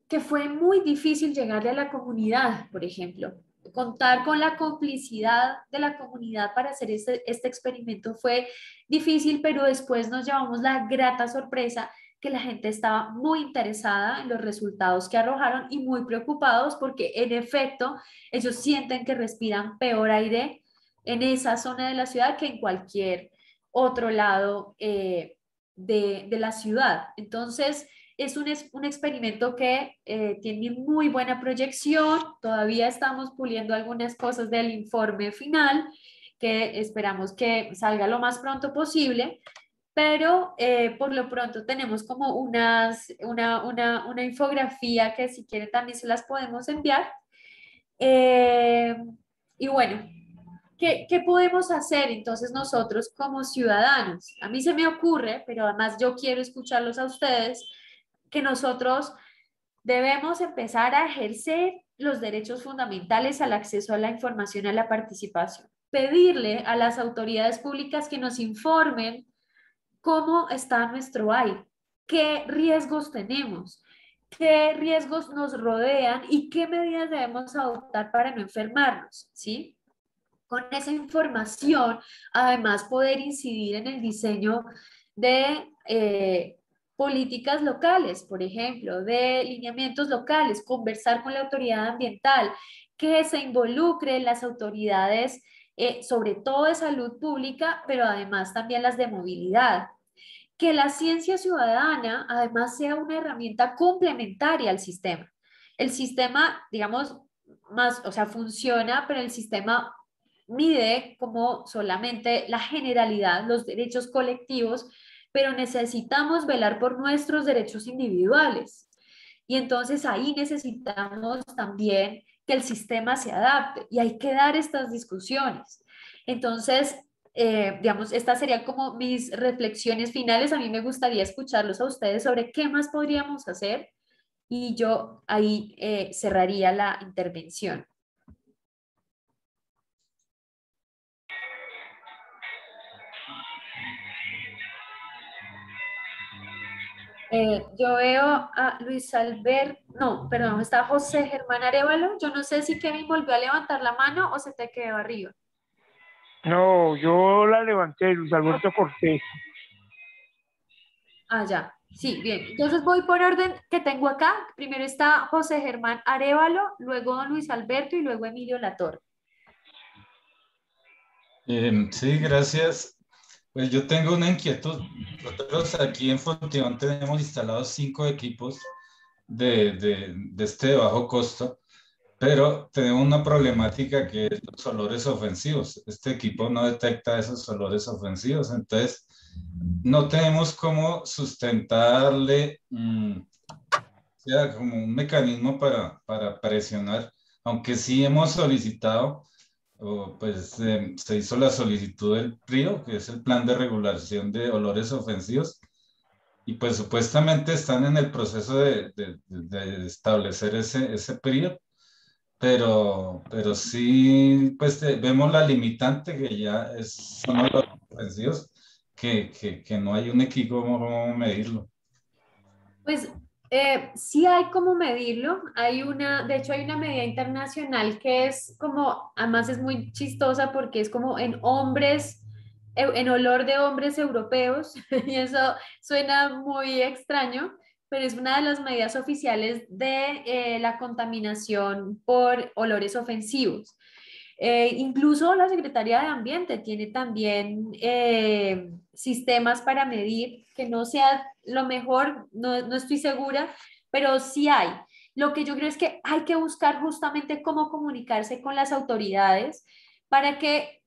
que fue muy difícil llegarle a la comunidad, por ejemplo. Contar con la complicidad de la comunidad para hacer este experimento fue difícil, pero después nos llevamos la grata sorpresa que la gente estaba muy interesada en los resultados que arrojaron y muy preocupados porque en efecto ellos sienten que respiran peor aire en esa zona de la ciudad que en cualquier otro lado de la ciudad. Entonces, es un experimento que tiene muy buena proyección. Todavía estamos puliendo algunas cosas del informe final, que esperamos que salga lo más pronto posible, pero por lo pronto tenemos como una infografía que si quieren también se las podemos enviar. Y bueno, ¿qué podemos hacer entonces nosotros como ciudadanos? A mí se me ocurre, pero además yo quiero escucharlos a ustedes, que nosotros debemos empezar a ejercer los derechos fundamentales al acceso a la información, a la participación. Pedirle a las autoridades públicas que nos informen cómo está nuestro aire, qué riesgos tenemos, qué riesgos nos rodean y qué medidas debemos adoptar para no enfermarnos, ¿sí? Con esa información, además, poder incidir en el diseño de políticas locales, por ejemplo, de lineamientos locales, conversar con la autoridad ambiental, que se involucre las autoridades, sobre todo de salud pública, pero además también las de movilidad. Que la ciencia ciudadana además sea una herramienta complementaria al sistema. El sistema, digamos, más, o sea, funciona, pero el sistema mide como solamente la generalidad, los derechos colectivos, pero necesitamos velar por nuestros derechos individuales. Y entonces ahí necesitamos también que el sistema se adapte y hay que dar estas discusiones. Entonces, digamos, estas serían como mis reflexiones finales. A mí me gustaría escucharlos a ustedes sobre qué más podríamos hacer y yo ahí cerraría la intervención. Yo veo a Luis Albert, no, perdón, está José Germán Arevalo. Yo no sé si Kevin volvió a levantar la mano o se te quedó arriba. No, yo la levanté, Luis Alberto Cortés. Ah, ya. Sí, bien. Entonces voy por orden que tengo acá. Primero está José Germán Arévalo, luego don Luis Alberto y luego Emilio Latorre. Sí, gracias. Pues yo tengo una inquietud. Nosotros aquí en Fontibón tenemos instalados 5 equipos de este de bajo costo, pero tenemos una problemática que es los olores ofensivos. Este equipo no detecta esos olores ofensivos, entonces no tenemos cómo sustentarle, sea como un mecanismo para presionar, aunque sí hemos solicitado, pues se hizo la solicitud del PRIO, que es el Plan de Regulación de Olores Ofensivos, y pues supuestamente están en el proceso de establecer ese PRIO, pero sí, pues vemos la limitante que ya son olores ofensivos, que no hay un equipo como medirlo. Pues sí hay cómo medirlo. De hecho hay una medida internacional que es como, además es muy chistosa porque es como en hombres, en olor de hombres europeos, y eso suena muy extraño, pero es una de las medidas oficiales de la contaminación por olores ofensivos. Incluso la Secretaría de Ambiente tiene también sistemas para medir, que no sea lo mejor, no estoy segura, pero sí hay. Lo que yo creo es que hay que buscar justamente cómo comunicarse con las autoridades para que,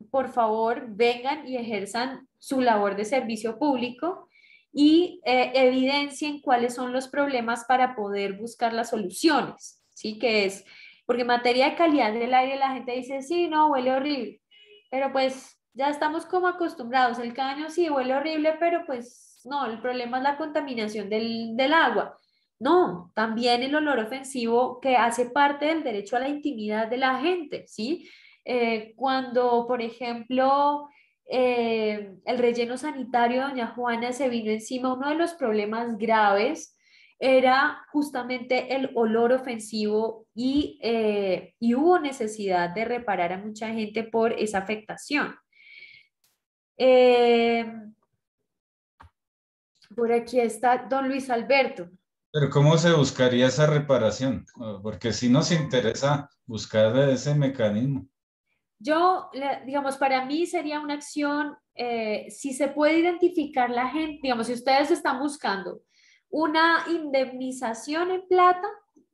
por favor, vengan y ejerzan su labor de servicio público y evidencien cuáles son los problemas para poder buscar las soluciones, ¿sí? Que es porque en materia de calidad del aire la gente dice, sí, no, huele horrible, pero pues ya estamos como acostumbrados, el caño sí huele horrible, pero pues no, el problema es la contaminación del agua. No, también el olor ofensivo que hace parte del derecho a la intimidad de la gente, ¿sí? Cuando, por ejemplo, el relleno sanitario de Doña Juana se vino encima, uno de los problemas graves era justamente el olor ofensivo y hubo necesidad de reparar a mucha gente por esa afectación. Eh, por aquí está don Luis Alberto. Pero ¿cómo se buscaría esa reparación? Porque sí nos interesa buscar ese mecanismo. Digamos, para mí sería una acción, si se puede identificar la gente, digamos, si ustedes están buscando una indemnización en plata,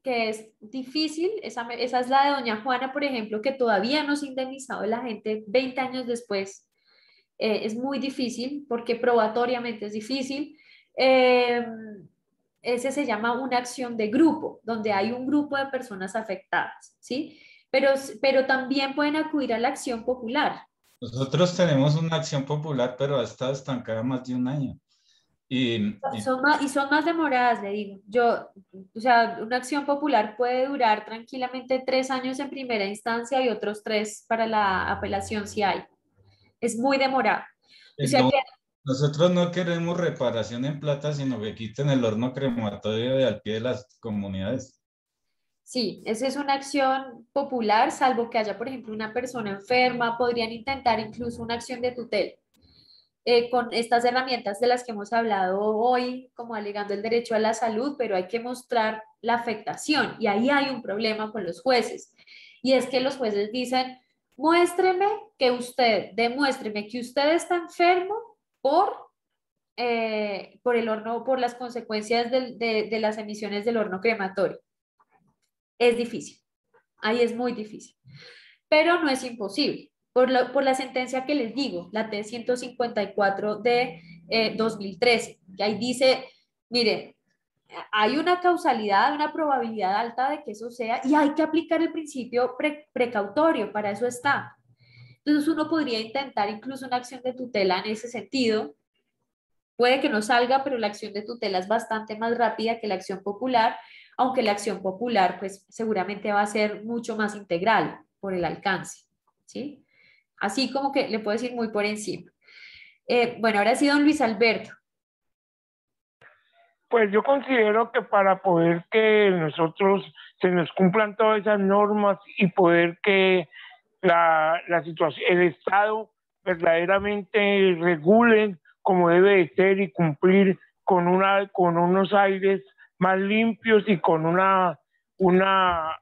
que es difícil, esa es la de doña Juana, por ejemplo, que todavía no se ha indemnizado la gente 20 años después, es muy difícil porque probatoriamente es difícil. Eh, Ese se llama una acción de grupo, donde hay un grupo de personas afectadas, ¿sí? Pero también pueden acudir a la acción popular. Nosotros tenemos una acción popular, pero ha estado estancada más de un año. Son más demoradas, le digo. O sea, una acción popular puede durar tranquilamente 3 años en primera instancia y otros 3 para la apelación si hay. Es muy demorado. O sea no, que nosotros no queremos reparación en plata, sino que quiten el horno crematorio de al pie de las comunidades. sí, esa es una acción popular, salvo que haya, por ejemplo, una persona enferma, podrían intentar incluso una acción de tutela. Con estas herramientas de las que hemos hablado hoy, como alegando el derecho a la salud, pero hay que mostrar la afectación y ahí hay un problema con los jueces. Y es que los jueces dicen, demuéstreme que usted está enfermo por el horno, por las consecuencias de las emisiones del horno crematorio. Es difícil, ahí es muy difícil, pero no es imposible. Por la sentencia que les digo, la T-154 de 2013, que ahí dice, mire, hay una causalidad, una probabilidad alta de que eso sea, y hay que aplicar el principio precautorio, para eso está. Entonces uno podría intentar incluso una acción de tutela en ese sentido. Puede que no salga, pero la acción de tutela es bastante más rápida que la acción popular, aunque la acción popular pues seguramente va a ser mucho más integral por el alcance, ¿sí? Así como que le puedo decir muy por encima. Bueno, ahora sí, don Luis Alberto. Pues yo considero que para poder que nosotros se nos cumplan todas esas normas y poder que la situación, el Estado verdaderamente regulen como debe de ser y cumplir con unos aires más limpios y con una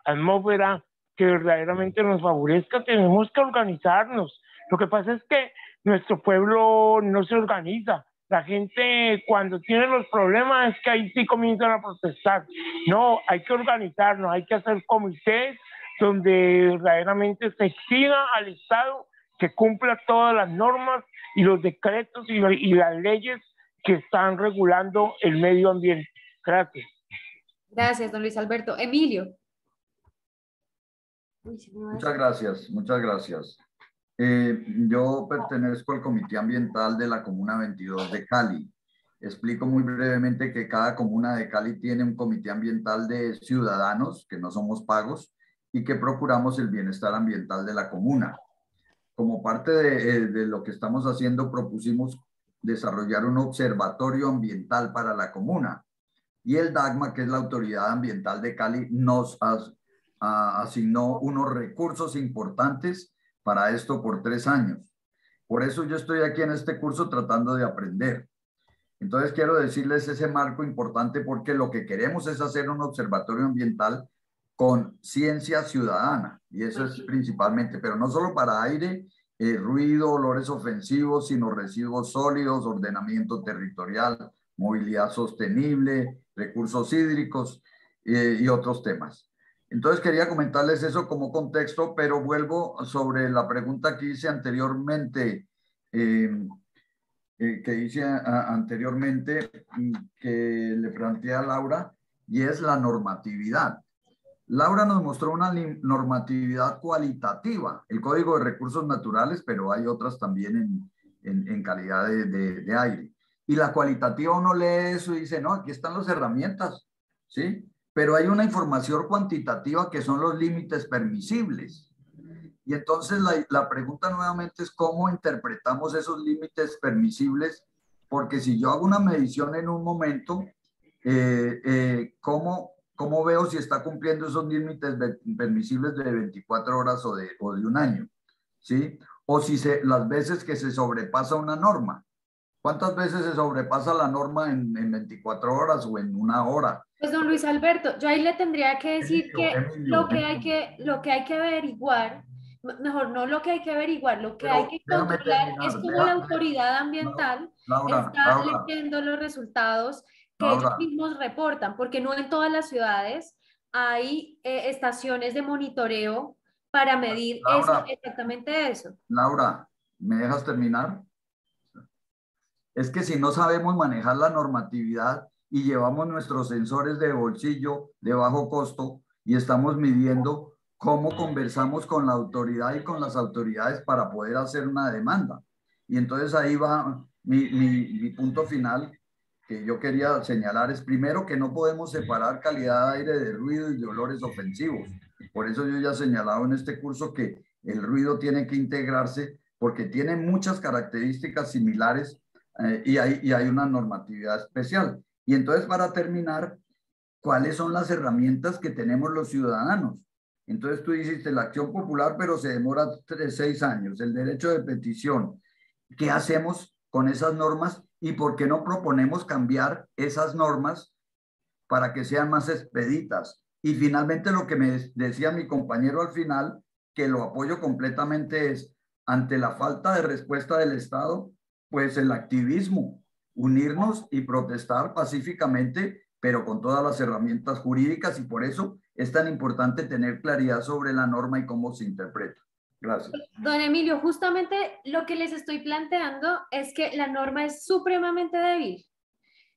atmósfera que verdaderamente nos favorezca. Tenemos que organizarnos. Lo que pasa es que nuestro pueblo no se organiza. La gente cuando tiene los problemas es que ahí sí comienzan a protestar. No, hay que organizarnos, hay que hacer comités donde verdaderamente se exija al Estado que cumpla todas las normas y los decretos y las leyes que están regulando el medio ambiente. Gracias. Gracias, don Luis Alberto. Emilio. Muchas gracias, muchas gracias. Yo pertenezco al Comité Ambiental de la Comuna 22 de Cali. Explico muy brevemente que cada comuna de Cali tiene un comité ambiental de ciudadanos, que no somos pagos, y que procuramos el bienestar ambiental de la comuna. Como parte de lo que estamos haciendo, propusimos desarrollar un observatorio ambiental para la comuna. Y el DAGMA, que es la Autoridad Ambiental de Cali, nos asignó unos recursos importantes para esto por 3 años. Por eso yo estoy aquí en este curso tratando de aprender. Entonces quiero decirles ese marco importante porque lo que queremos es hacer un observatorio ambiental con ciencia ciudadana y eso es principalmente, pero no solo para aire, ruido, olores ofensivos, sino residuos sólidos, ordenamiento territorial, movilidad sostenible, recursos hídricos y otros temas. Entonces quería comentarles eso como contexto, pero vuelvo sobre la pregunta que hice anteriormente, que le planteé a Laura, y es la normatividad. Laura nos mostró una normatividad cualitativa, el Código de Recursos Naturales, pero hay otras también en calidad de aire. Y la cualitativa uno lee eso y dice, no, aquí están las herramientas, ¿sí? Pero hay una información cuantitativa que son los límites permisibles. Y entonces la pregunta nuevamente es cómo interpretamos esos límites permisibles, porque si yo hago una medición en un momento, ¿cómo veo si está cumpliendo esos límites permisibles de 24 horas o de 1 año? ¿Sí? O si las veces que se sobrepasa una norma. ¿Cuántas veces se sobrepasa la norma en 24 horas o en 1 hora? Pues don Luis Alberto, yo ahí le tendría que decir lo que hay que averiguar, mejor no lo que hay que averiguar, lo que hay que controlar es cómo la autoridad ambiental está leyendo los resultados que ellos mismos reportan, porque no en todas las ciudades hay estaciones de monitoreo para medir exactamente eso. Laura, ¿me dejas terminar? Es que si no sabemos manejar la normatividad y llevamos nuestros sensores de bolsillo de bajo costo y estamos midiendo cómo conversamos con la autoridad y con las autoridades para poder hacer una demanda. Y entonces ahí va mi punto final que yo quería señalar es primero que no podemos separar calidad de aire de ruido y de olores ofensivos. Por eso yo ya he señalado en este curso que el ruido tiene que integrarse porque tiene muchas características similares y hay una normatividad especial. Y entonces, para terminar, ¿cuáles son las herramientas que tenemos los ciudadanos? Entonces tú dijiste la acción popular, pero se demora 6 años, el derecho de petición. ¿Qué hacemos con esas normas y por qué no proponemos cambiar esas normas para que sean más expeditas? Y finalmente lo que me decía mi compañero al final, que lo apoyo completamente, es ante la falta de respuesta del Estado, pues el activismo, unirnos y protestar pacíficamente, pero con todas las herramientas jurídicas, y por eso es tan importante tener claridad sobre la norma y cómo se interpreta. Gracias. Don Emilio, justamente lo que les estoy planteando es que la norma es supremamente débil.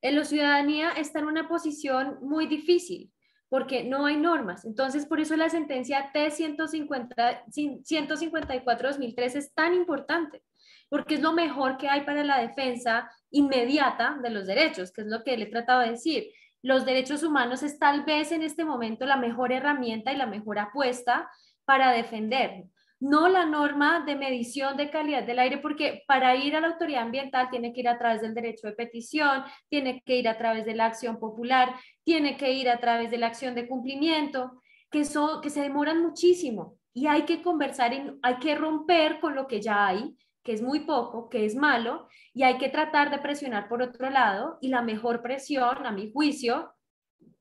La ciudadanía está en una posición muy difícil porque no hay normas. Entonces, por eso la sentencia T-154-2003 es tan importante, porque es lo mejor que hay para la defensa inmediata de los derechos, que es lo que le he tratado de decir. Los derechos humanos es tal vez en este momento la mejor herramienta y la mejor apuesta para defender. No la norma de medición de calidad del aire, porque para ir a la autoridad ambiental tiene que ir a través del derecho de petición, tiene que ir a través de la acción popular, tiene que ir a través de la acción de cumplimiento, que se demoran muchísimo y hay que conversar, hay que romper con lo que ya hay, que es muy poco, que es malo, y hay que tratar de presionar por otro lado, y la mejor presión, a mi juicio,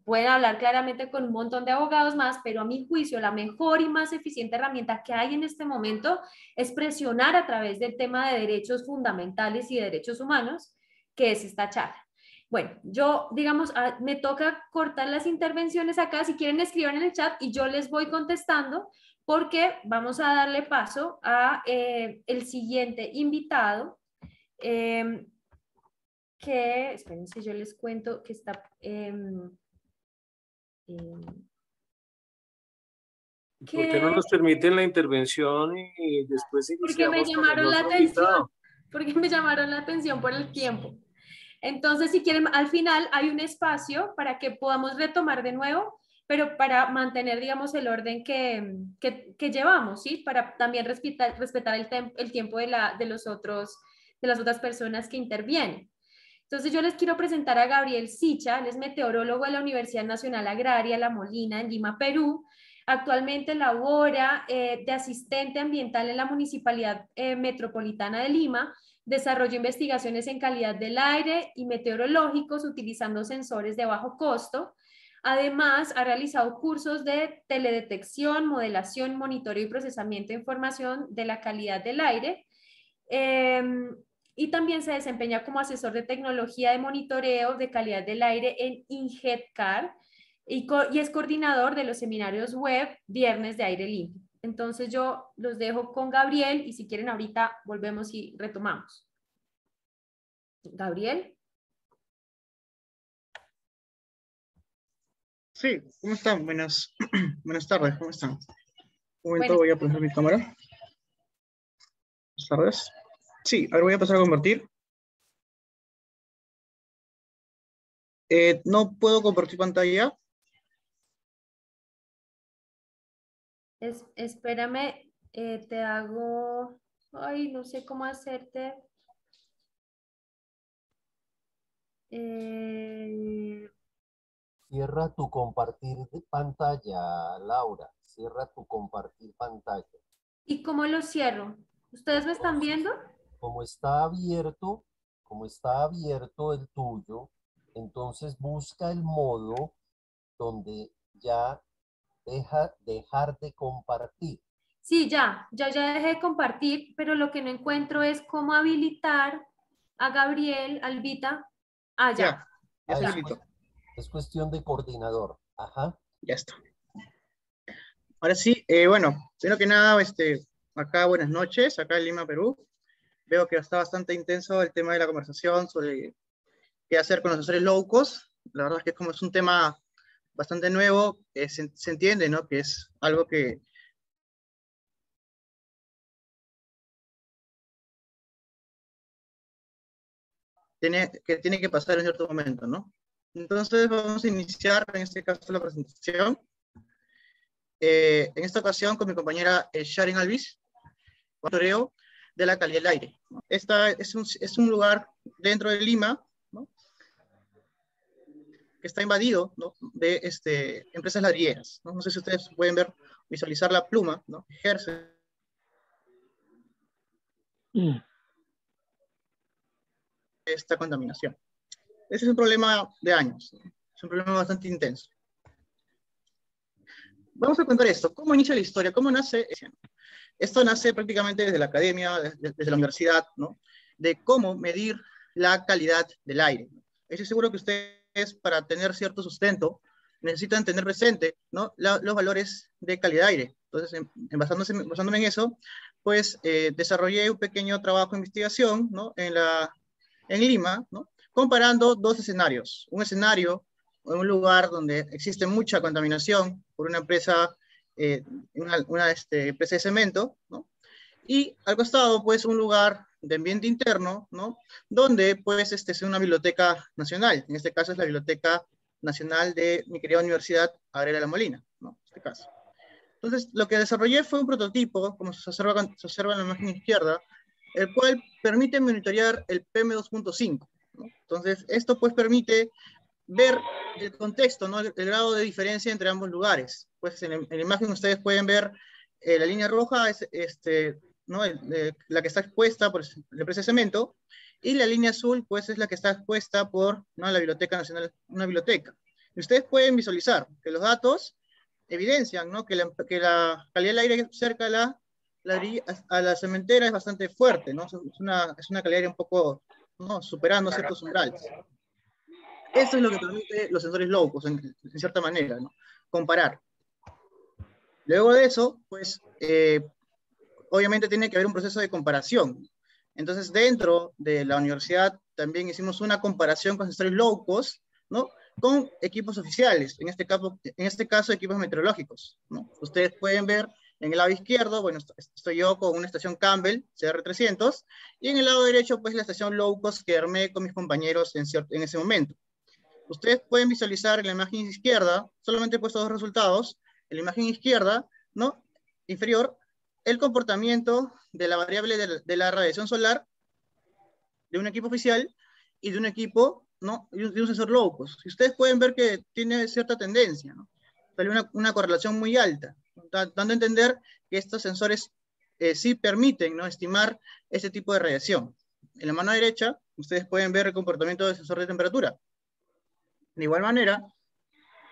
pueden hablar claramente con un montón de abogados más, pero a mi juicio la mejor y más eficiente herramienta que hay en este momento es presionar a través del tema de derechos fundamentales y de derechos humanos, que es esta charla. Bueno, yo, digamos, me toca cortar las intervenciones acá. Si quieren, escriban en el chat y yo les voy contestando, porque vamos a darle paso a el siguiente invitado, que, espérense, yo les cuento que está... ¿Por qué no nos permiten la intervención y después porque me iniciamos con el llamaron la otro atención, invitado? porque me llamaron la atención por el tiempo. Entonces, si quieren, al final hay un espacio para que podamos retomar de nuevo, pero para mantener, digamos, el orden que llevamos, ¿sí? Para también respetar el tiempo de las otras personas que intervienen. Entonces, yo les quiero presentar a Gabriel Sicha. Él es meteorólogo de la Universidad Nacional Agraria La Molina, en Lima, Perú. Actualmente labora de asistente ambiental en la Municipalidad Metropolitana de Lima. Desarrolló investigaciones en calidad del aire y meteorológicos utilizando sensores de bajo costo. Además, ha realizado cursos de teledetección, modelación, monitoreo y procesamiento de información de la calidad del aire. Y también se desempeña como asesor de tecnología de monitoreo de calidad del aire en INGEDCAR y es coordinador de los seminarios web Viernes de Aire Limpio. Entonces yo los dejo con Gabriel y si quieren ahorita volvemos y retomamos. Gabriel. Sí, ¿cómo están? Buenas tardes, ¿cómo están? Un momento, voy a poner mi cámara. Buenas tardes. Sí, ahora voy a empezar a convertir. No puedo compartir pantalla. Espérame, te hago... Ay, no sé cómo hacerte... Cierra tu compartir de pantalla, Laura. Cierra tu compartir pantalla. ¿Y cómo lo cierro? ¿Ustedes me están viendo? Como está abierto el tuyo, entonces busca el modo donde ya dejar de compartir. Sí, ya dejé de compartir, pero lo que no encuentro es cómo habilitar a Gabriel, Albita. Ah, ya. Ya se habilitó. Es cuestión de coordinador. Ajá. Ya está. Ahora sí, bueno, primero que nada, acá buenas noches, acá en Lima, Perú. Veo que está bastante intenso el tema de la conversación sobre qué hacer con los asesores low cost. La verdad es que como es un tema bastante nuevo, se entiende, ¿no? Que es algo que tiene que pasar en cierto momento, ¿no? Entonces vamos a iniciar en este caso la presentación. En esta ocasión con mi compañera Sharon Alvis, monitoreo de la calidad del aire. Esta es un lugar dentro de Lima, ¿no? Que está invadido, ¿no? De empresas ladrilleras, ¿no? No sé si ustedes pueden visualizar la pluma, ¿no? Ejerce esta contaminación. Ese es un problema de años, ¿no? Es un problema bastante intenso. Vamos a contar esto. ¿Cómo inicia la historia? ¿Cómo nace? Esto nace prácticamente desde la academia, desde la universidad, ¿no? De cómo medir la calidad del aire. Estoy seguro que ustedes, para tener cierto sustento, necesitan tener presente, ¿no? Los valores de calidad de aire. Entonces, basándome en eso, pues desarrollé un pequeño trabajo de investigación, ¿no? En Lima, ¿no? Comparando dos escenarios. Un escenario en un lugar donde existe mucha contaminación por una empresa, empresa de cemento, ¿no? Y al costado, pues, un lugar de ambiente interno, ¿no? Donde, pues, es una biblioteca nacional. En este caso es la Biblioteca Nacional de mi querida Universidad Agraria La Molina, ¿no? En este caso. Entonces, lo que desarrollé fue un prototipo, como se observa en la imagen izquierda, el cual permite monitorear el PM2.5, ¿no? Entonces, esto pues permite ver el contexto, ¿no? El grado de diferencia entre ambos lugares. Pues en la imagen ustedes pueden ver la línea roja es ¿no? La que está expuesta por la empresa de cemento, y la línea azul, pues, es la que está expuesta por, ¿no?, la Biblioteca Nacional, una biblioteca. Y ustedes pueden visualizar que los datos evidencian, ¿no?, que la calidad del aire cerca a la cementera es bastante fuerte, ¿no? Es una calidad de aire un poco, ¿no?, superando ciertos umbrales. Eso es lo que permite los sensores low cost, en cierta manera, ¿no? Comparar. Luego de eso, pues, obviamente tiene que haber un proceso de comparación. Entonces, dentro de la universidad también hicimos una comparación con sensores low cost, ¿no?, con equipos oficiales, en este caso equipos meteorológicos, ¿no? Ustedes pueden ver en el lado izquierdo, bueno, estoy yo con una estación Campbell CR300, y en el lado derecho, pues, la estación low cost que armé con mis compañeros en ese momento. Ustedes pueden visualizar en la imagen izquierda, solamente he puesto dos resultados, en la imagen izquierda, ¿no?, inferior, el comportamiento de la variable de la radiación solar de un equipo oficial y de un equipo, ¿no?, de un sensor low cost. Y ustedes pueden ver que tiene cierta tendencia, ¿no? Sale una correlación muy alta, dando a entender que estos sensores sí permiten, ¿no?, estimar este tipo de radiación. En la mano derecha, ustedes pueden ver el comportamiento del sensor de temperatura. De igual manera,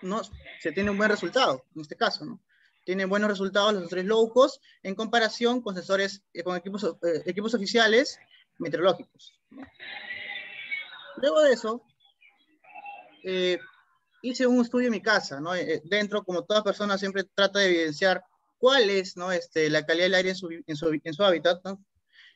¿no?, se tiene un buen resultado, en este caso, ¿no? Tienen buenos resultados los sensores low cost en comparación con sensores, con equipos oficiales meteorológicos, ¿no? Luego de eso, hice un estudio en mi casa, ¿no? Dentro, como toda persona, siempre trata de evidenciar cuál es, ¿no?, la calidad del aire en su hábitat, ¿no?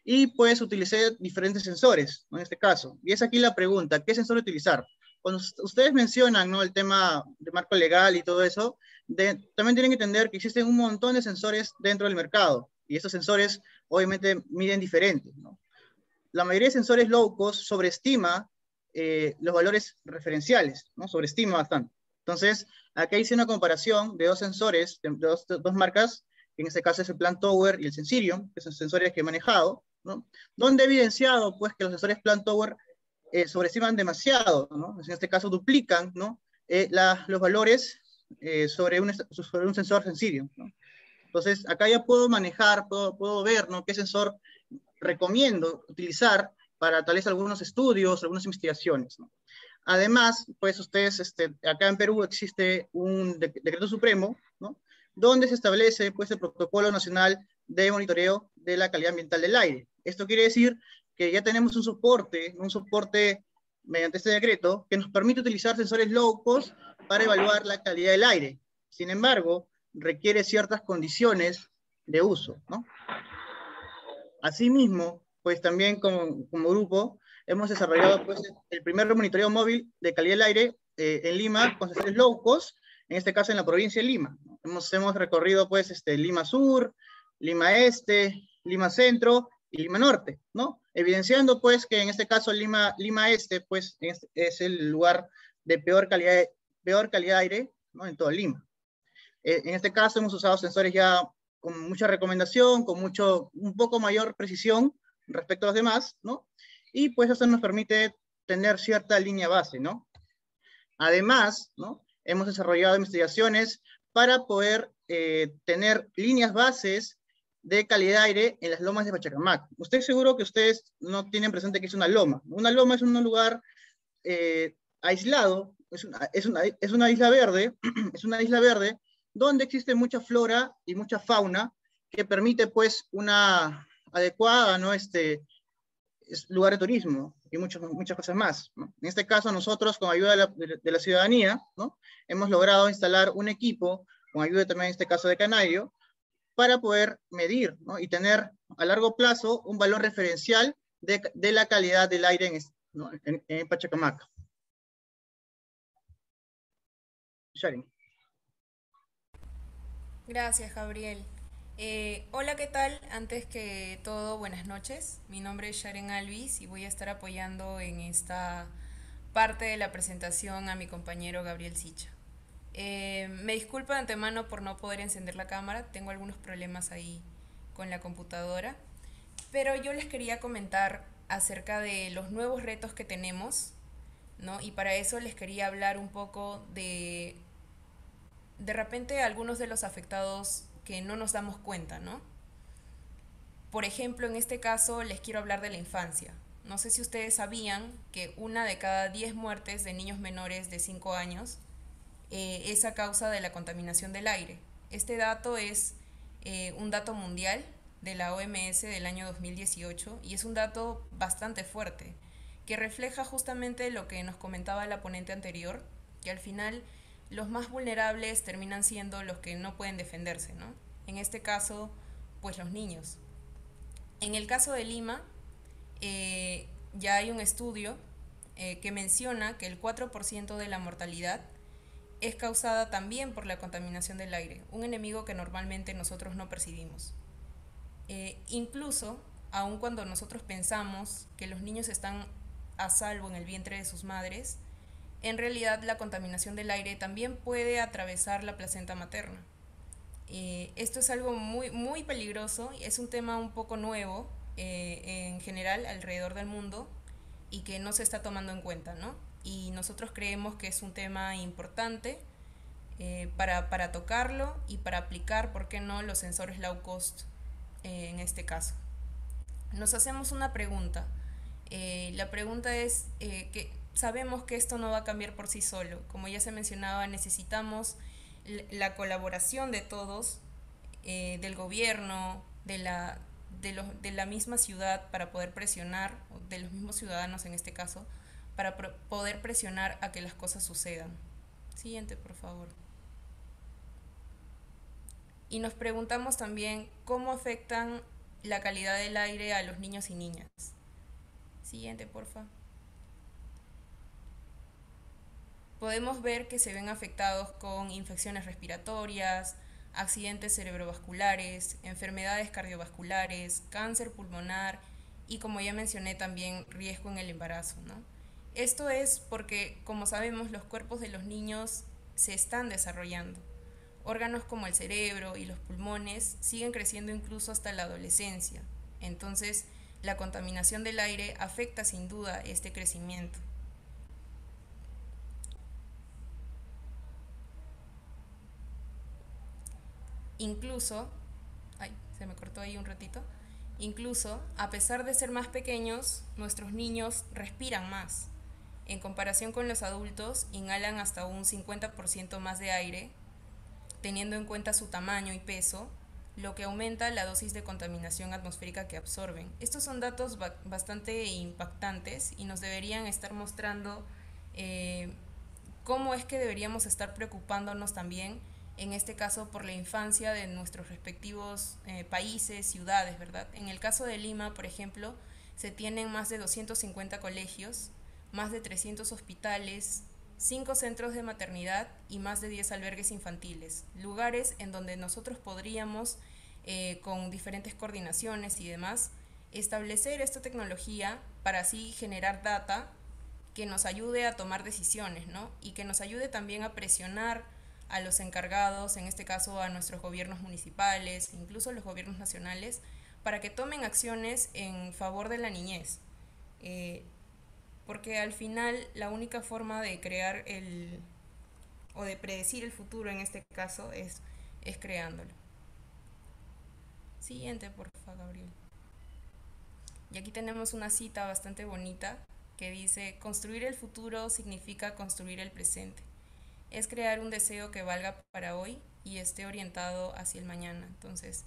Y pues utilicé diferentes sensores, ¿no?, en este caso. Y es aquí la pregunta, ¿qué sensor utilizar? Cuando ustedes mencionan, ¿no?, el tema de marco legal y todo eso, también tienen que entender que existen un montón de sensores dentro del mercado, y estos sensores obviamente miden diferente, ¿no? La mayoría de sensores low cost sobreestima los valores referenciales, ¿no? Sobreestima bastante. Entonces, acá hice una comparación de dos sensores, de dos marcas, que en este caso es el PlanTower y el Sensirion, que son sensores que he manejado, ¿no?, donde he evidenciado, pues, que los sensores PlanTower sobreestiman demasiado, ¿no? En este caso duplican, ¿no?, los valores sobre un sensor Sensirion, ¿no? Entonces, acá ya puedo manejar, puedo ver, ¿no?, qué sensor recomiendo utilizar para tal vez algunos estudios, algunas investigaciones, ¿no? Además, pues ustedes, acá en Perú existe un decreto supremo, ¿no?, donde se establece, pues, el Protocolo Nacional de Monitoreo de la Calidad Ambiental del Aire. Esto quiere decir que ya tenemos un soporte mediante este decreto que nos permite utilizar sensores low cost para evaluar la calidad del aire. Sin embargo, requiere ciertas condiciones de uso, ¿no? Asimismo, pues también como grupo hemos desarrollado, pues, el primer monitoreo móvil de calidad del aire en Lima con sensores low cost, en este caso en la provincia de Lima, ¿no? Hemos recorrido, pues, Lima Sur, Lima Este, Lima Centro y Lima Norte, ¿no? Evidenciando, pues, que en este caso Lima Este, pues, es el lugar de peor calidad de aire, ¿no?, en todo Lima. En este caso hemos usado sensores ya con mucha recomendación, un poco mayor precisión respecto a los demás, ¿no? Y pues eso nos permite tener cierta línea base, ¿no? Además, ¿no?, hemos desarrollado investigaciones para poder tener líneas bases de calidad de aire en las lomas de Pachacamac. Estoy seguro que ustedes no tienen presente que es una loma. Una loma es un lugar aislado, es una isla verde, es una isla verde donde existe mucha flora y mucha fauna que permite, pues, una adecuada, ¿no?, lugar de turismo y muchas cosas más, ¿no? En este caso, nosotros, con ayuda de la ciudadanía, ¿no?, hemos logrado instalar un equipo, con ayuda también, en este caso, de Canario, para poder medir, ¿no?, y tener a largo plazo un valor referencial de la calidad del aire en Pachacamac. Sharon. Gracias, Gabriel. Hola, ¿qué tal? Antes que todo, buenas noches. Mi nombre es Sharon Alvis y voy a estar apoyando en esta parte de la presentación a mi compañero Gabriel Sicha. Me disculpo de antemano por no poder encender la cámara, tengo algunos problemas ahí con la computadora, pero yo les quería comentar acerca de los nuevos retos que tenemos, ¿no? Y para eso les quería hablar un poco de repente algunos de los afectados que no nos damos cuenta, ¿no? Por ejemplo, en este caso les quiero hablar de la infancia. No sé si ustedes sabían que 1 de cada 10 muertes de niños menores de 5 años es a causa de la contaminación del aire. Este dato es un dato mundial de la OMS del año 2018 y es un dato bastante fuerte que refleja justamente lo que nos comentaba la ponente anterior, que al final los más vulnerables terminan siendo los que no pueden defenderse, ¿no? En este caso, pues los niños. En el caso de Lima, ya hay un estudio que menciona que el 4% de la mortalidad es causada también por la contaminación del aire, un enemigo que normalmente nosotros no percibimos. Incluso, aun cuando nosotros pensamos que los niños están a salvo en el vientre de sus madres, en realidad la contaminación del aire también puede atravesar la placenta materna. Esto es algo muy, muy peligroso, es un tema un poco nuevo en general alrededor del mundo y que no se está tomando en cuenta, ¿no? Y nosotros creemos que es un tema importante para tocarlo y para aplicar, ¿por qué no?, los sensores low cost en este caso. Nos hacemos una pregunta. La pregunta es que sabemos que esto no va a cambiar por sí solo. Como ya se mencionaba, necesitamos la colaboración de todos, del gobierno, de la misma ciudad para poder presionar, de los mismos ciudadanos en este caso, para poder presionar a que las cosas sucedan. Siguiente, por favor. Y nos preguntamos también cómo afectan la calidad del aire a los niños y niñas. Siguiente, porfa. Podemos ver que se ven afectados con infecciones respiratorias, accidentes cerebrovasculares, enfermedades cardiovasculares, cáncer pulmonar y, como ya mencioné, también riesgo en el embarazo, ¿no? Esto es porque, como sabemos, los cuerpos de los niños se están desarrollando. Órganos como el cerebro y los pulmones siguen creciendo incluso hasta la adolescencia. Entonces, la contaminación del aire afecta sin duda este crecimiento. Incluso, se me cortó ahí un ratito, incluso a pesar de ser más pequeños, nuestros niños respiran más. En comparación con los adultos, inhalan hasta un 50% más de aire, teniendo en cuenta su tamaño y peso, lo que aumenta la dosis de contaminación atmosférica que absorben. Estos son datos bastante impactantes y nos deberían estar mostrando cómo es que deberíamos estar preocupándonos también, en este caso, por la infancia de nuestros respectivos países, ciudades, ¿verdad? En el caso de Lima, por ejemplo, se tienen más de 250 colegios, más de 300 hospitales, 5 centros de maternidad y más de 10 albergues infantiles, lugares en donde nosotros podríamos, con diferentes coordinaciones y demás, establecer esta tecnología para así generar data que nos ayude a tomar decisiones, ¿no? Y que nos ayude también a presionar a los encargados, en este caso a nuestros gobiernos municipales, incluso los gobiernos nacionales, para que tomen acciones en favor de la niñez. Porque al final la única forma de crear o de predecir el futuro en este caso es creándolo. Siguiente, por favor, Gabriel. Y aquí tenemos una cita bastante bonita que dice: construir el futuro significa construir el presente. Es crear un deseo que valga para hoy y esté orientado hacia el mañana. Entonces,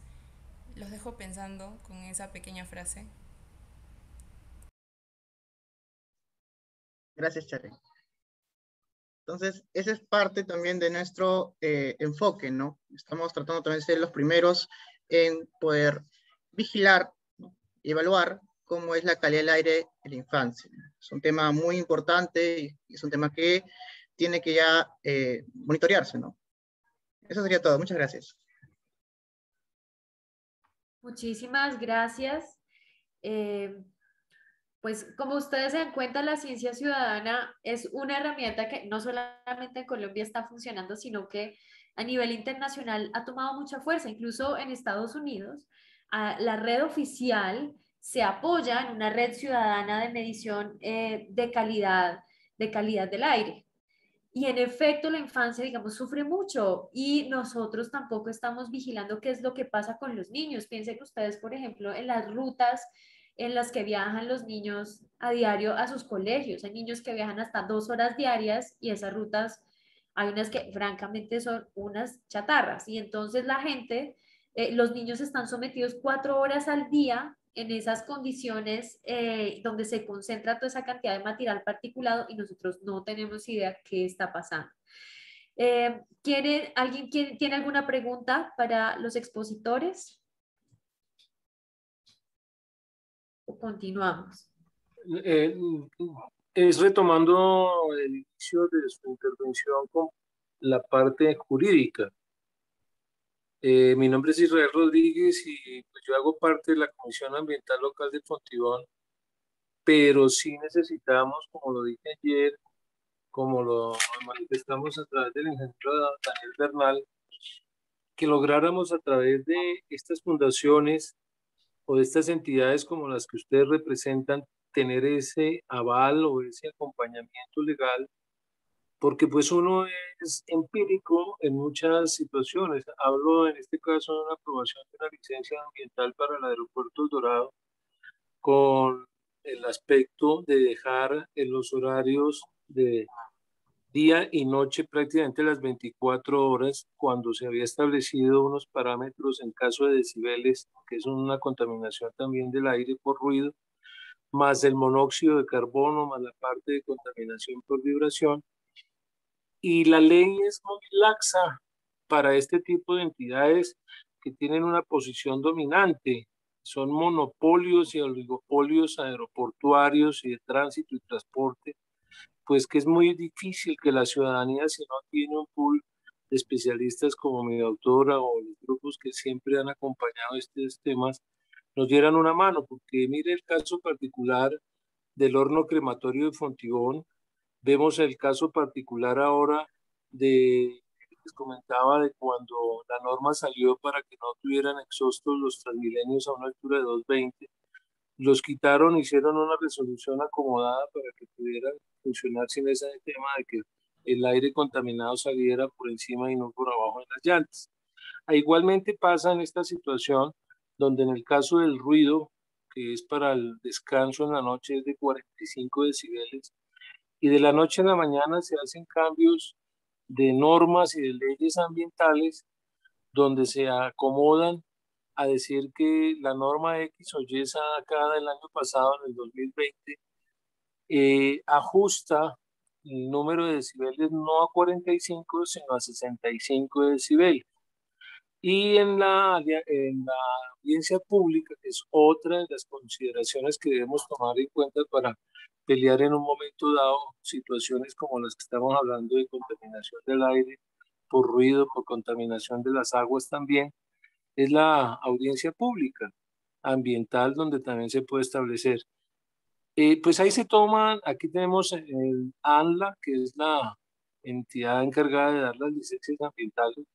los dejo pensando con esa pequeña frase. Gracias, Sharon. Entonces, esa es parte también de nuestro enfoque, ¿no? Estamos tratando también de ser los primeros en poder vigilar, ¿no?, y evaluar cómo es la calidad del aire en la infancia. Es un tema muy importante y es un tema que tiene que ya monitorearse, ¿no? Eso sería todo. Muchas gracias. Muchísimas gracias. Pues como ustedes se dan cuenta, la ciencia ciudadana es una herramienta que no solamente en Colombia está funcionando, sino que a nivel internacional ha tomado mucha fuerza. Incluso en Estados Unidos, la red oficial se apoya en una red ciudadana de medición de calidad del aire. Y en efecto, la infancia, digamos, sufre mucho y nosotros tampoco estamos vigilando qué es lo que pasa con los niños. Piensen que ustedes, por ejemplo, en las rutas en las que viajan los niños a diario a sus colegios. Hay niños que viajan hasta 2 horas diarias y esas rutas, hay unas que francamente son unas chatarras. Y entonces la gente, los niños están sometidos 4 horas al día en esas condiciones donde se concentra toda esa cantidad de material particulado y nosotros no tenemos idea qué está pasando. ¿Alguien tiene alguna pregunta para los expositores? ¿O continuamos? Es retomando el inicio de su intervención con la parte jurídica. Mi nombre es Israel Rodríguez y pues, yo hago parte de la Comisión Ambiental Local de Fontibón, pero sí necesitamos, como lo dije ayer, como lo manifestamos a través del ingeniero Daniel Bernal, que lográramos a través de estas fundaciones o de estas entidades como las que ustedes representan, tener ese aval o ese acompañamiento legal, porque pues uno es empírico en muchas situaciones. Hablo en este caso de una aprobación de una licencia ambiental para el aeropuerto El Dorado, con el aspecto de dejar en los horarios de día y noche prácticamente las 24 horas, cuando se había establecido unos parámetros en caso de decibeles, que es una contaminación también del aire por ruido, más el monóxido de carbono, más la parte de contaminación por vibración. Y la ley es muy laxa para este tipo de entidades que tienen una posición dominante. Son monopolios y oligopolios aeroportuarios y de tránsito y transporte, pues que es muy difícil que la ciudadanía, si no tiene un pool de especialistas como mi doctora o los grupos que siempre han acompañado estos temas, nos dieran una mano, porque mire el caso particular del horno crematorio de Fontibón, vemos el caso particular ahora les comentaba de cuando la norma salió para que no tuvieran exhaustos los Transmilenios a una altura de 220, los quitaron, hicieron una resolución acomodada para que pudieran funcionar sin ese tema de que el aire contaminado saliera por encima y no por abajo de las llantas. Igualmente pasa en esta situación donde en el caso del ruido, que es para el descanso en la noche, es de 45 decibeles, y de la noche a la mañana se hacen cambios de normas y de leyes ambientales donde se acomodan a decir que la norma X o Y sacada el año pasado, en el 2020, ajusta el número de decibeles no a 45, sino a 65 decibeles. Y en la audiencia pública, que es otra de las consideraciones que debemos tomar en cuenta para pelear en un momento dado situaciones como las que estamos hablando de contaminación del aire por ruido, por contaminación de las aguas también, es la audiencia pública ambiental donde también se puede establecer. Pues ahí se toman, aquí tenemos el ANLA, que es la entidad encargada de dar las licencias ambientales,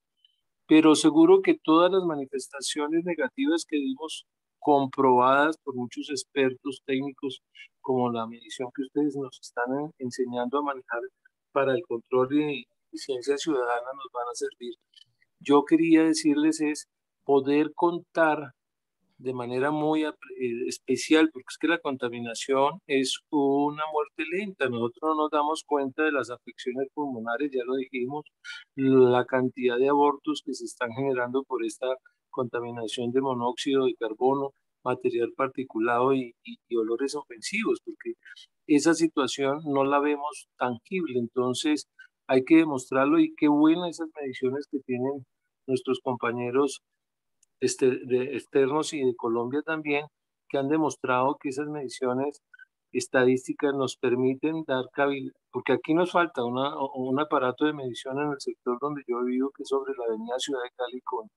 pero seguro que todas las manifestaciones negativas que vimos comprobadas por muchos expertos técnicos, como la medición que ustedes nos están enseñando a manejar para el control de ciencia ciudadana, nos van a servir. Yo quería decirles es poder contar de manera muy especial, porque es que la contaminación es una muerte lenta. Nosotros no nos damos cuenta de las afecciones pulmonares, ya lo dijimos, la cantidad de abortos que se están generando por esta contaminación de monóxido de carbono, material particulado y olores ofensivos, porque esa situación no la vemos tangible. Entonces hay que demostrarlo y qué buenas esas mediciones que tienen nuestros compañeros de externos y de Colombia también, que han demostrado que esas mediciones estadísticas nos permiten dar cabida, porque aquí nos falta un aparato de medición en el sector donde yo vivo, que es sobre la avenida Ciudad de Cali con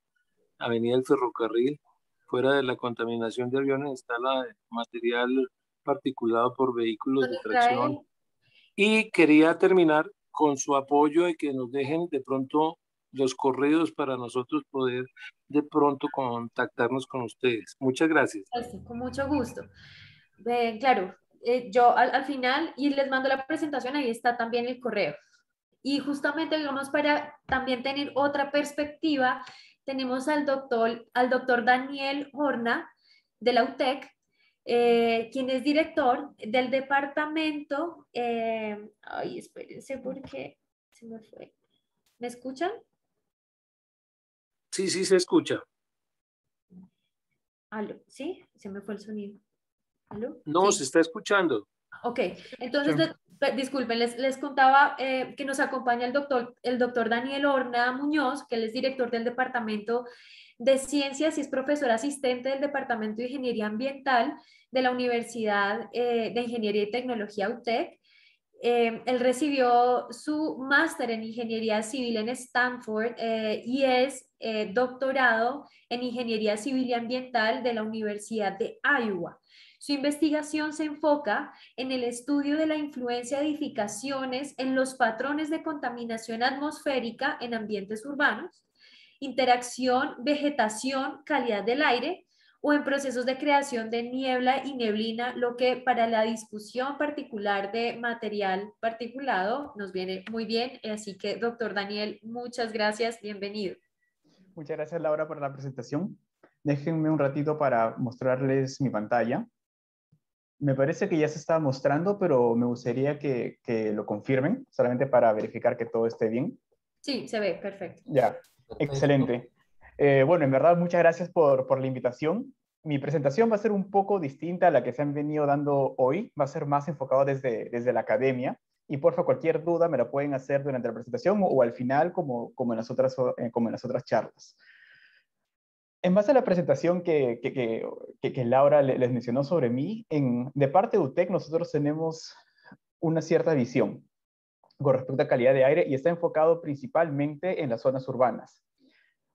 avenida del Ferrocarril. Fuera de la contaminación de aviones está la de material particulado por vehículos de tracción. Y quería terminar con su apoyo de que nos dejen de pronto los correos para nosotros poder de pronto contactarnos con ustedes. Muchas gracias. Con mucho gusto. Claro, yo al final, y les mando la presentación, ahí está también el correo. Y justamente, digamos, para también tener otra perspectiva, tenemos al doctor Daniel Horna de la UTEC, quien es director del departamento, ay, espérense porque se me fue. ¿Me escuchan? Sí, sí, se escucha. ¿Aló? ¿Sí? Se me fue el sonido. ¿Aló? No, Sí. se está escuchando. Ok, entonces, disculpen, les contaba que nos acompaña el doctor Daniel Horna Muñoz, que él es director del Departamento de Ciencias y es profesor asistente del Departamento de Ingeniería Ambiental de la Universidad de Ingeniería y Tecnología UTEC. Él recibió su máster en Ingeniería Civil en Stanford y es doctorado en Ingeniería Civil y Ambiental de la Universidad de Iowa. Su investigación se enfoca en el estudio de la influencia de edificaciones en los patrones de contaminación atmosférica en ambientes urbanos, interacción, vegetación, calidad del aire o en procesos de creación de niebla y neblina, lo que para la discusión particular de material particulado nos viene muy bien. Así que, doctor Daniel, muchas gracias, bienvenido. Muchas gracias, Laura, por la presentación. Déjenme un ratito para mostrarles mi pantalla. Me parece que ya se está mostrando, pero me gustaría que lo confirmen, solamente para verificar que todo esté bien. Sí, se ve, perfecto. Ya, Perfecto. excelente. Bueno, en verdad, muchas gracias por la invitación. Mi presentación va a ser un poco distinta a la que se han venido dando hoy. Va a ser más enfocado desde la academia. Y porfa, cualquier duda me la pueden hacer durante la presentación o al final, como en las otras charlas. En base a la presentación que Laura les mencionó sobre mí, de parte de UTEC nosotros tenemos una cierta visión con respecto a calidad de aire y está enfocado principalmente en las zonas urbanas.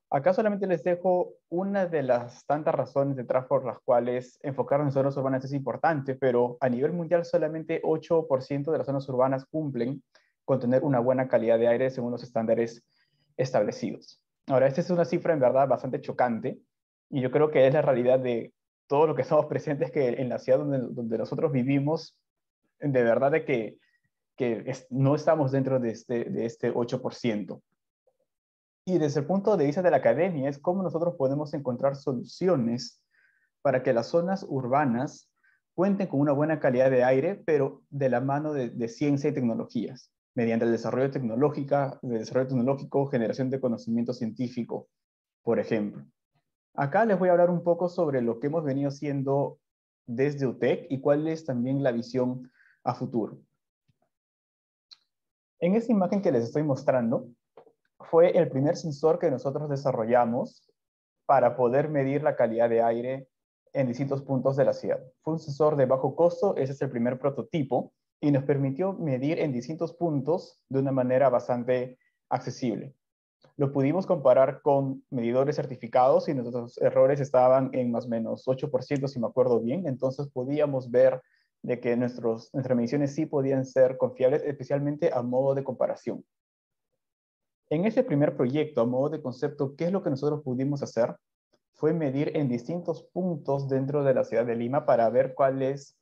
Acá solamente les dejo una de las tantas razones detrás por las cuales enfocarnos en zonas urbanas es importante, pero a nivel mundial solamente 8% de las zonas urbanas cumplen con tener una buena calidad de aire según los estándares establecidos. Ahora, esta es una cifra en verdad bastante chocante y yo creo que es la realidad de todo lo que estamos presentes, que en la ciudad donde nosotros vivimos, de verdad de que no estamos dentro de este 8%. Y desde el punto de vista de la academia es cómo nosotros podemos encontrar soluciones para que las zonas urbanas cuenten con una buena calidad de aire, pero de la mano de ciencia y tecnologías, mediante el desarrollo tecnológico, generación de conocimiento científico, por ejemplo. Acá les voy a hablar un poco sobre lo que hemos venido haciendo desde UTEC y cuál es también la visión a futuro. En esta imagen que les estoy mostrando, fue el primer sensor que nosotros desarrollamos para poder medir la calidad de aire en distintos puntos de la ciudad. Fue un sensor de bajo costo, ese es el primer prototipo, y nos permitió medir en distintos puntos de una manera bastante accesible. Lo pudimos comparar con medidores certificados y nuestros errores estaban en más o menos 8%, si me acuerdo bien, entonces podíamos ver de que nuestras mediciones sí podían ser confiables, especialmente a modo de comparación. En ese primer proyecto, a modo de concepto, ¿qué es lo que nosotros pudimos hacer? Fue medir en distintos puntos dentro de la ciudad de Lima para ver cuáles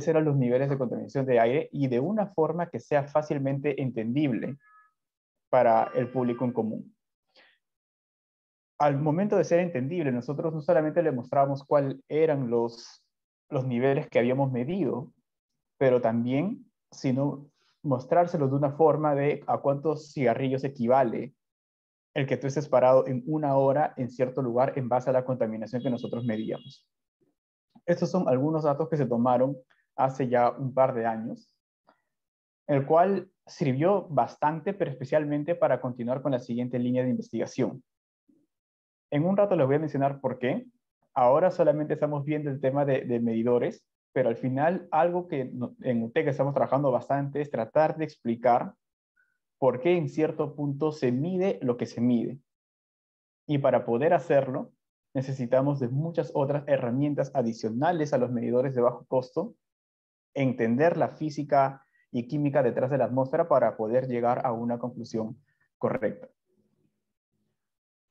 eran los niveles de contaminación de aire y de una forma que sea fácilmente entendible para el público en común. Al momento de ser entendible, nosotros no solamente le mostrábamos cuáles eran los niveles que habíamos medido, pero también, sino mostrárselo de una forma de a cuántos cigarrillos equivale el que tú estés parado en una hora en cierto lugar en base a la contaminación que nosotros medíamos. Estos son algunos datos que se tomaron hace ya un par de años, el cual sirvió bastante, pero especialmente para continuar con la siguiente línea de investigación. En un rato les voy a mencionar por qué. Ahora solamente estamos viendo el tema de medidores, pero al final algo que en UTEC estamos trabajando bastante es tratar de explicar por qué en cierto punto se mide lo que se mide. Y para poder hacerlo, necesitamos de muchas otras herramientas adicionales a los medidores de bajo costo, entender la física y química detrás de la atmósfera para poder llegar a una conclusión correcta.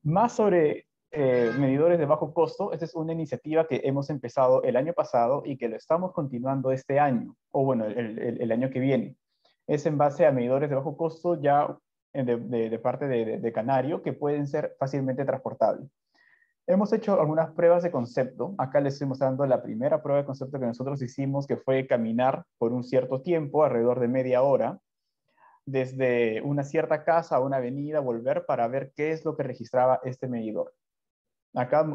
Más sobre medidores de bajo costo, esta es una iniciativa que hemos empezado el año pasado y que lo estamos continuando este año, o bueno, el año que viene. es en base a medidores de bajo costo ya de parte de Canario, que pueden ser fácilmente transportables. Hemos hecho algunas pruebas de concepto. Acá les estoy mostrando la primera prueba de concepto que nosotros hicimos, que fue caminar por un cierto tiempo, alrededor de media hora, desde una cierta casa a una avenida, volver para ver qué es lo que registraba este medidor. Acá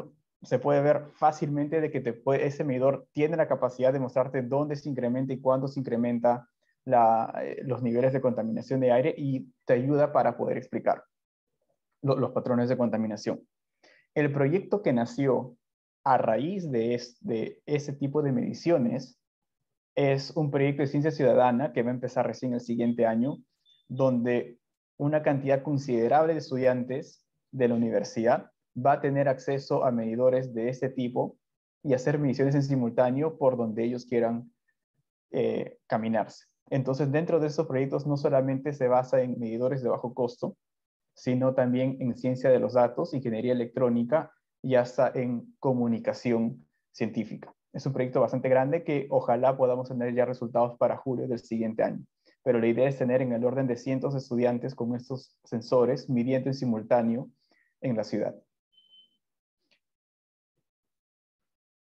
se puede ver fácilmente de que ese medidor tiene la capacidad de mostrarte dónde se incrementa y cuándo se incrementa los niveles de contaminación de aire, y te ayuda para poder explicar los patrones de contaminación. El proyecto que nació a raíz de ese tipo de mediciones es un proyecto de ciencia ciudadana que va a empezar recién el siguiente año, donde una cantidad considerable de estudiantes de la universidad va a tener acceso a medidores de este tipo y hacer mediciones en simultáneo por donde ellos quieran caminarse. Entonces, dentro de esos proyectos no solamente se basa en medidores de bajo costo, sino también en ciencia de los datos, ingeniería electrónica y hasta en comunicación científica. Es un proyecto bastante grande que ojalá podamos tener ya resultados para julio del siguiente año. Pero la idea es tener en el orden de cientos de estudiantes con estos sensores midiendo en simultáneo en la ciudad.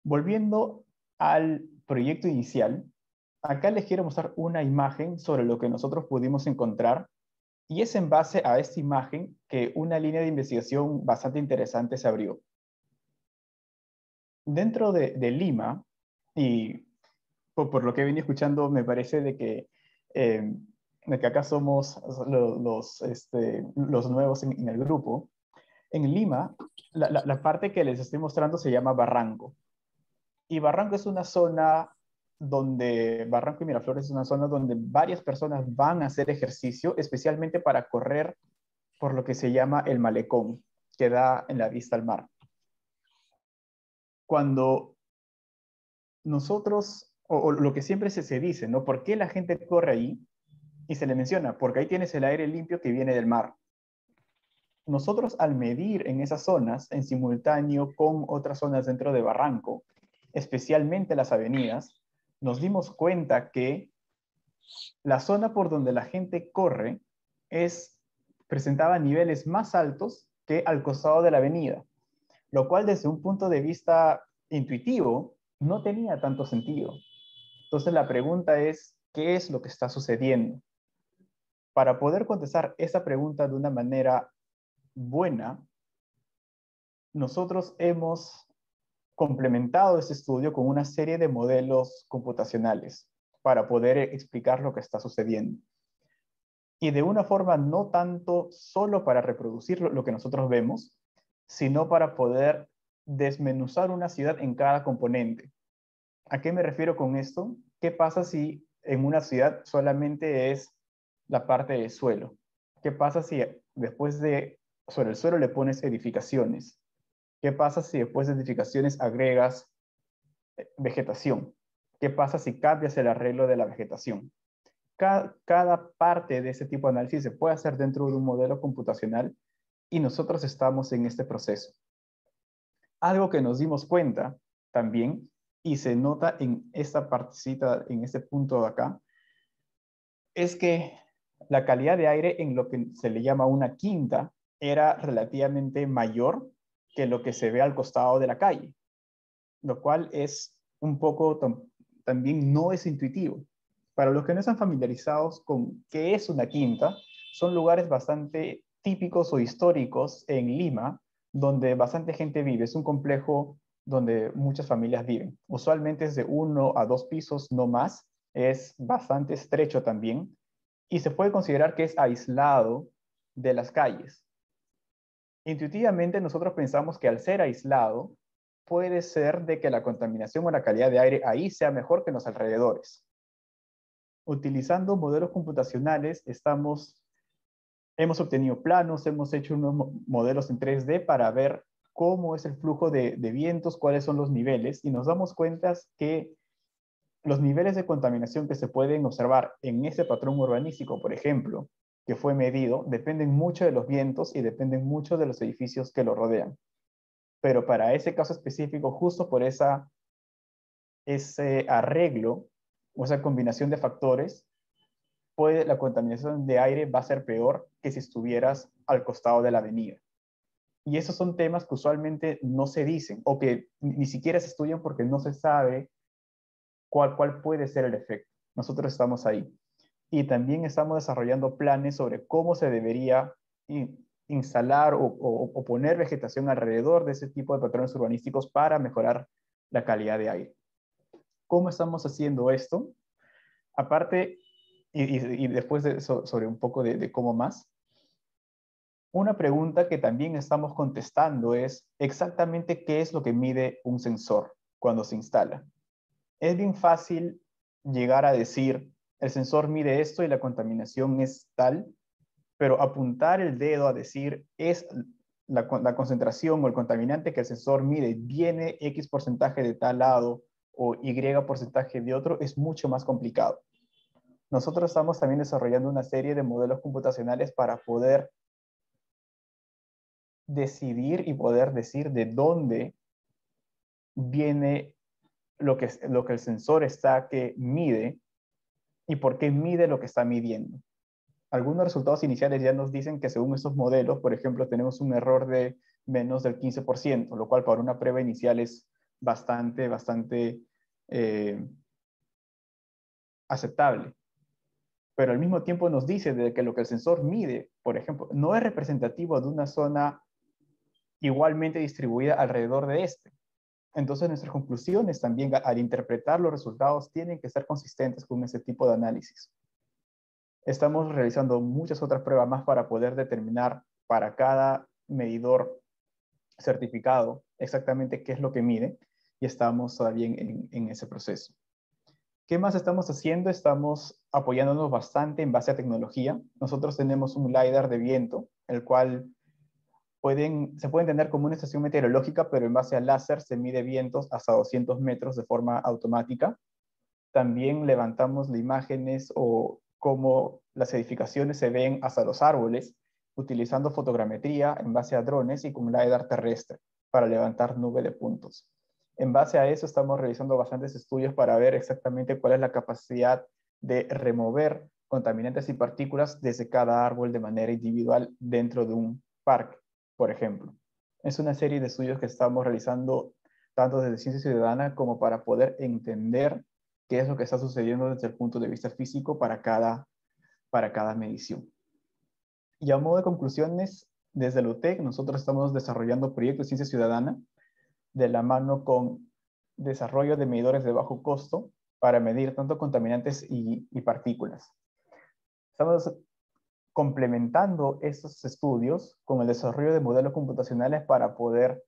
Volviendo al proyecto inicial, acá les quiero mostrar una imagen sobre lo que nosotros pudimos encontrar, y es en base a esta imagen que una línea de investigación bastante interesante se abrió. Dentro de Lima, y por lo que he venido escuchando, me parece de que acá somos los nuevos en el grupo. En Lima, la parte que les estoy mostrando se llama Barranco. Y Barranco es una zona Barranco y Miraflores es una zona donde varias personas van a hacer ejercicio, especialmente para correr por lo que se llama el malecón, que da en la vista al mar. Cuando nosotros, o lo que siempre se dice, ¿no? ¿Por qué la gente corre ahí? Y se le menciona, porque ahí tienes el aire limpio que viene del mar. Nosotros, al medir en esas zonas, en simultáneo con otras zonas dentro de Barranco, especialmente las avenidas, nos dimos cuenta que la zona por donde la gente corre presentaba niveles más altos que al costado de la avenida, lo cual desde un punto de vista intuitivo no tenía tanto sentido. Entonces la pregunta es, ¿qué es lo que está sucediendo? Para poder contestar esa pregunta de una manera buena, nosotros hemos complementado ese estudio con una serie de modelos computacionales para poder explicar lo que está sucediendo. Y de una forma no tanto solo para reproducir lo que nosotros vemos, sino para poder desmenuzar una ciudad en cada componente. ¿A qué me refiero con esto? ¿Qué pasa si en una ciudad solamente es la parte del suelo? ¿Qué pasa si sobre el suelo le pones edificaciones? ¿Qué pasa si después de edificaciones agregas vegetación? ¿Qué pasa si cambias el arreglo de la vegetación? Cada parte de ese tipo de análisis se puede hacer dentro de un modelo computacional, y nosotros estamos en este proceso. Algo que nos dimos cuenta también, y se nota en esta partecita, en este punto de acá, es que la calidad de aire en lo que se le llama una quinta era relativamente mayor que lo que se ve al costado de la calle, lo cual es un poco también no es intuitivo. Para los que no están familiarizados con qué es una quinta, son lugares bastante típicos o históricos en Lima, donde bastante gente vive. Es un complejo donde muchas familias viven. Usualmente es de 1 a 2 pisos, no más. Es bastante estrecho también, y se puede considerar que es aislado de las calles. Intuitivamente nosotros pensamos que al ser aislado, puede ser de que la contaminación o la calidad de aire ahí sea mejor que en los alrededores. Utilizando modelos computacionales, hemos obtenido planos, hemos hecho unos modelos en 3D para ver cómo es el flujo de vientos, cuáles son los niveles, y nos damos cuenta que los niveles de contaminación que se pueden observar en ese patrón urbanístico, por ejemplo, que fue medido, dependen mucho de los vientos y dependen mucho de los edificios que lo rodean. Pero para ese caso específico, justo por ese arreglo o esa combinación de factores, la contaminación de aire va a ser peor que si estuvieras al costado de la avenida. Y esos son temas que usualmente no se dicen o que ni siquiera se estudian porque no se sabe cuál puede ser el efecto. Nosotros estamos ahí. Y también estamos desarrollando planes sobre cómo se debería instalar o poner vegetación alrededor de ese tipo de patrones urbanísticos para mejorar la calidad de aire. ¿Cómo estamos haciendo esto? Aparte, y después sobre un poco de cómo más, una pregunta que también estamos contestando es exactamente qué es lo que mide un sensor cuando se instala. Es bien fácil llegar a decir, el sensor mide esto y la contaminación es tal, pero apuntar el dedo a decir, es la concentración o el contaminante que el sensor mide viene X porcentaje de tal lado o Y porcentaje de otro, es mucho más complicado. Nosotros estamos también desarrollando una serie de modelos computacionales para poder decidir y poder decir de dónde viene lo que el sensor está que mide y por qué mide lo que está midiendo. Algunos resultados iniciales ya nos dicen que según estos modelos, por ejemplo, tenemos un error de menos del 15%, lo cual para una prueba inicial es bastante aceptable. Pero al mismo tiempo nos dice de que lo que el sensor mide, por ejemplo, no es representativo de una zona igualmente distribuida alrededor de este. Entonces nuestras conclusiones también al interpretar los resultados tienen que ser consistentes con ese tipo de análisis. Estamos realizando muchas otras pruebas más para poder determinar para cada medidor certificado exactamente qué es lo que mide y estamos todavía en ese proceso. ¿Qué más estamos haciendo? Estamos apoyándonos bastante en base a tecnología. Nosotros tenemos un LiDAR de viento, el cual se puede entender como una estación meteorológica, pero en base a láser se mide vientos hasta 200 metros de forma automática. También levantamos las imágenes o cómo las edificaciones se ven hasta los árboles, utilizando fotogrametría en base a drones y con LiDAR terrestre para levantar nube de puntos. En base a eso estamos realizando bastantes estudios para ver exactamente cuál es la capacidad de remover contaminantes y partículas desde cada árbol de manera individual dentro de un parque, por ejemplo. Es una serie de estudios que estamos realizando tanto desde Ciencia Ciudadana como para poder entender qué es lo que está sucediendo desde el punto de vista físico para cada medición. Y a modo de conclusiones, desde el UTEC nosotros estamos desarrollando proyectos de Ciencia Ciudadana de la mano con desarrollo de medidores de bajo costo para medir tanto contaminantes y partículas. Estamos complementando estos estudios con el desarrollo de modelos computacionales para poder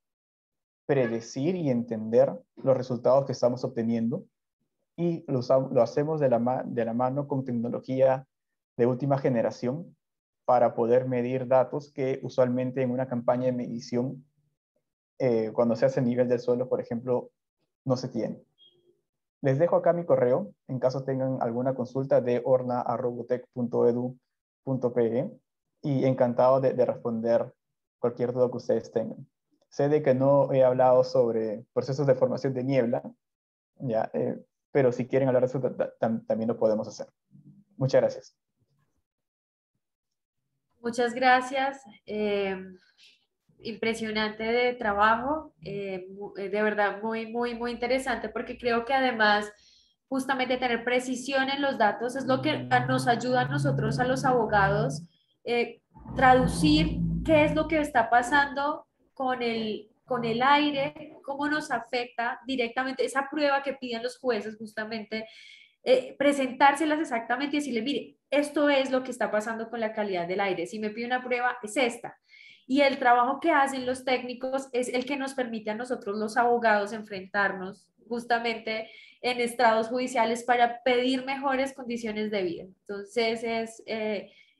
predecir y entender los resultados que estamos obteniendo y lo hacemos de la mano con tecnología de última generación para poder medir datos que usualmente en una campaña de medición cuando se hace a nivel del suelo, por ejemplo, no se tiene. Les dejo acá mi correo, en caso tengan alguna consulta de orna@utec.edu.pe y encantado de responder cualquier duda que ustedes tengan. Sé de que no he hablado sobre procesos de formación de niebla, ¿ya? Pero si quieren hablar de eso también lo podemos hacer. Muchas gracias. Muchas gracias. Impresionante de trabajo, de verdad muy interesante porque creo que además justamente tener precisión en los datos es lo que nos ayuda a nosotros, a los abogados, traducir qué es lo que está pasando con el aire, cómo nos afecta directamente esa prueba que piden los jueces justamente. Presentárselas exactamente y decirle, mire, esto es lo que está pasando con la calidad del aire. Si me pide una prueba, es esta. Y el trabajo que hacen los técnicos es el que nos permite a nosotros los abogados enfrentarnos justamente en estrados judiciales para pedir mejores condiciones de vida. Entonces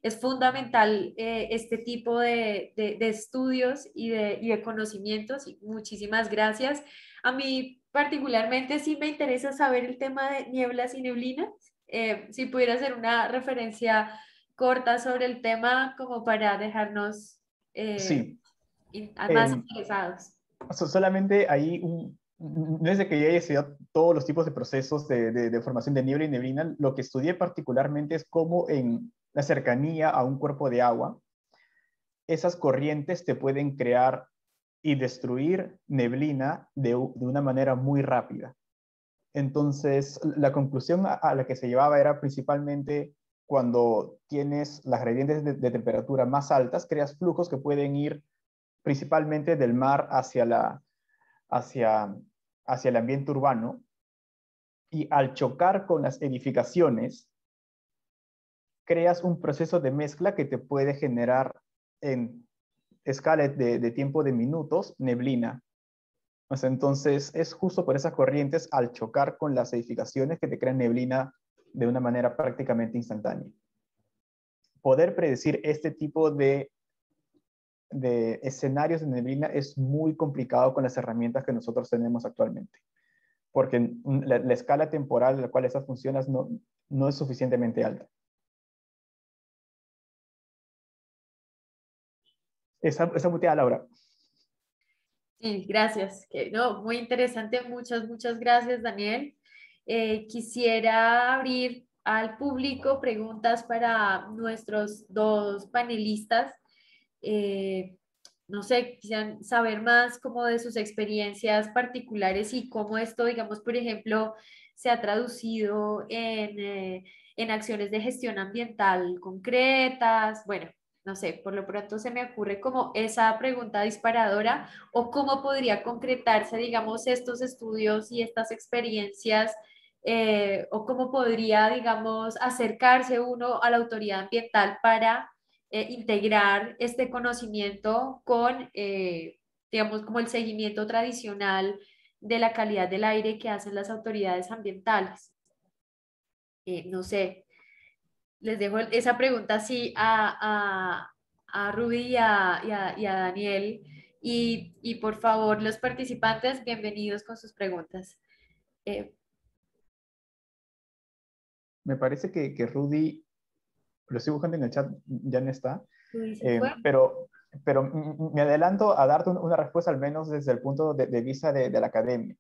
es fundamental este tipo de estudios y de conocimientos y muchísimas gracias. A mí particularmente sí me interesa saber el tema de nieblas y neblinas. Si pudiera hacer una referencia corta sobre el tema como para dejarnos Sí. más interesados. Solamente ahí no es de que yo haya estudiado todos los tipos de procesos de formación de niebla y neblina. Lo que estudié particularmente es cómo en la cercanía a un cuerpo de agua, esas corrientes te pueden crear y destruir neblina de una manera muy rápida. Entonces, la conclusión a la que se llevaba era principalmente cuando tienes las gradientes de temperatura más altas, creas flujos que pueden ir principalmente del mar hacia el ambiente urbano, y al chocar con las edificaciones, creas un proceso de mezcla que te puede generar en escala de tiempo de minutos neblina. O sea, entonces es justo por esas corrientes al chocar con las edificaciones que te crean neblina de una manera prácticamente instantánea. Poder predecir este tipo de escenarios de neblina es muy complicado con las herramientas que nosotros tenemos actualmente, porque la escala temporal en la cual esas funcionan no es suficientemente alta. Esa muteada, Laura. Sí, gracias. No, muy interesante. Muchas gracias, Daniel. Quisiera abrir al público preguntas para nuestros dos panelistas. No sé, quisieran saber más como de sus experiencias particulares y cómo esto, digamos, por ejemplo, se ha traducido en acciones de gestión ambiental concretas. Bueno, no sé, por lo pronto se me ocurre como esa pregunta disparadora o cómo podría concretarse, digamos, estos estudios y estas experiencias, o cómo podría, digamos, acercarse uno a la autoridad ambiental para integrar este conocimiento con, digamos, como el seguimiento tradicional de la calidad del aire que hacen las autoridades ambientales. No sé, les dejo esa pregunta así a Ruby y a Daniel. Y por favor, los participantes, bienvenidos con sus preguntas. Me parece que Rudy, lo estoy buscando en el chat, ya no está. Rudy se fue. Pero me adelanto a darte una respuesta al menos desde el punto de vista de la academia.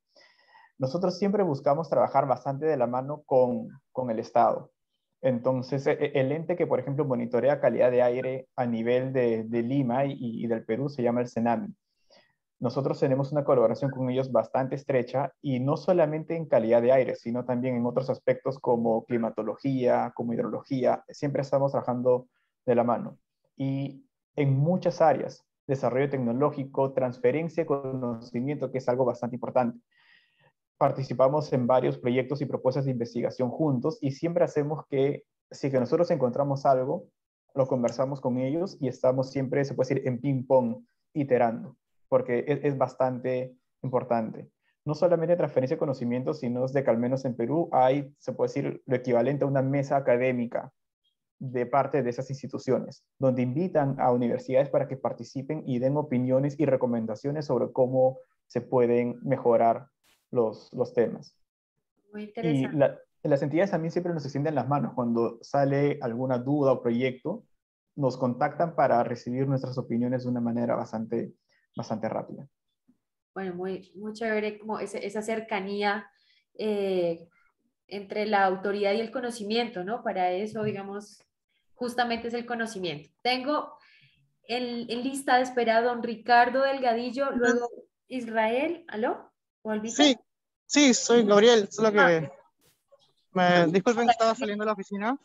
Nosotros siempre buscamos trabajar bastante de la mano con el Estado. Entonces, el ente que, por ejemplo, monitorea calidad de aire a nivel de Lima y del Perú se llama el CENAMI. Nosotros tenemos una colaboración con ellos bastante estrecha, y no solamente en calidad de aire, sino también en otros aspectos como climatología, como hidrología. Siempre estamos trabajando de la mano. Y en muchas áreas, desarrollo tecnológico, transferencia de conocimiento, que es algo bastante importante. Participamos en varios proyectos y propuestas de investigación juntos, y siempre hacemos que, si que nosotros encontramos algo, lo conversamos con ellos y estamos siempre, se puede decir, en ping-pong, iterando, porque es bastante importante. No solamente transferencia de conocimiento, sino de que al menos en Perú hay, se puede decir, lo equivalente a una mesa académica de parte de esas instituciones, donde invitan a universidades para que participen y den opiniones y recomendaciones sobre cómo se pueden mejorar los temas. Muy Y interesante. las entidades también siempre nos extienden las manos. Cuando sale alguna duda o proyecto, nos contactan para recibir nuestras opiniones de una manera bastante rápida. Bueno, muy chévere como esa cercanía entre la autoridad y el conocimiento, ¿no? Para eso, digamos, justamente es el conocimiento. Tengo en lista de espera a don Ricardo Delgadillo, luego Israel. ¿Aló? ¿Volviste? Sí, soy Gabriel, solo que disculpen que estaba Ah, saliendo de la oficina.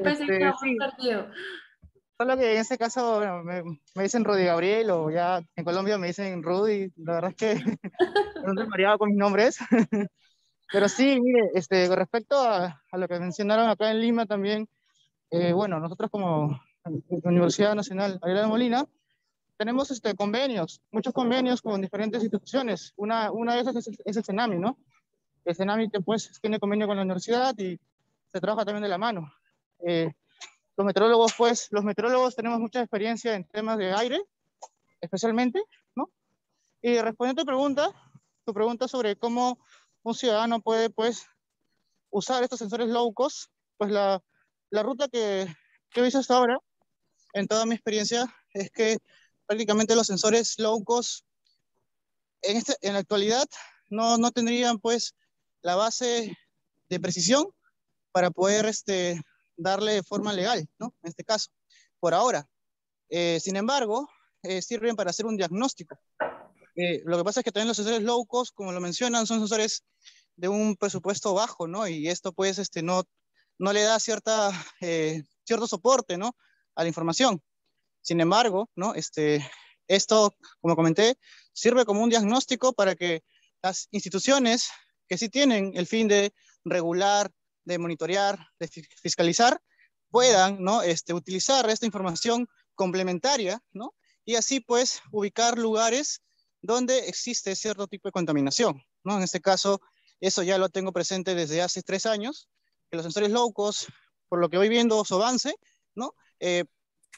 pensé que estábamos Sí, perdidos. solo que en este caso, bueno, me dicen Rudy Gabriel, o ya en Colombia me dicen Rudy. La verdad es que no estoy mareado con mis nombres. Pero sí, mire, con respecto a lo que mencionaron acá en Lima también, bueno, nosotros como Universidad Nacional Ariel de Molina tenemos convenios, muchos convenios con diferentes instituciones. Una de esas es el CENAMI, ¿no? El CENAMI pues tiene convenio con la universidad y se trabaja también de la mano. Los meteorólogos tenemos mucha experiencia en temas de aire, especialmente, ¿no? Y respondiendo a tu pregunta sobre cómo un ciudadano puede, pues, usar estos sensores low cost, pues la ruta que he visto hasta ahora, en toda mi experiencia, es que prácticamente los sensores low cost en la actualidad no tendrían pues la base de precisión para poder darle forma legal, ¿no? En este caso, por ahora. Sin embargo, sirven para hacer un diagnóstico. Lo que pasa es que también los sensores low cost, como lo mencionan, son sensores de un presupuesto bajo, ¿no? Y esto pues no le da cierto soporte, ¿no? A la información. Sin embargo, ¿no? Esto, como comenté, sirve como un diagnóstico para que las instituciones que sí tienen el fin de regular, de monitorear, de fiscalizar, puedan, ¿no? Utilizar esta información complementaria, ¿no? Y así pues ubicar lugares donde existe cierto tipo de contaminación, ¿no? En este caso, eso ya lo tengo presente desde hace 3 años, que los sensores low cost, por lo que voy viendo su avance, ¿no?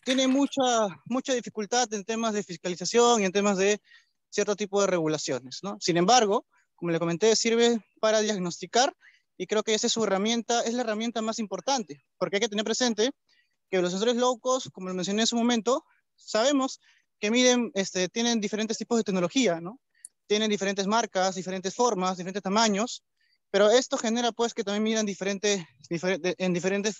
Tiene mucha dificultad en temas de fiscalización y en temas de cierto tipo de regulaciones, ¿no? Sin embargo, como le comenté, sirve para diagnosticar y creo que esa es su herramienta, es la herramienta más importante, porque hay que tener presente que los sensores low cost, como lo mencioné en su momento, sabemos que tienen diferentes tipos de tecnología, ¿no? Tienen diferentes marcas, diferentes formas, diferentes tamaños, pero esto genera pues que también midan en diferentes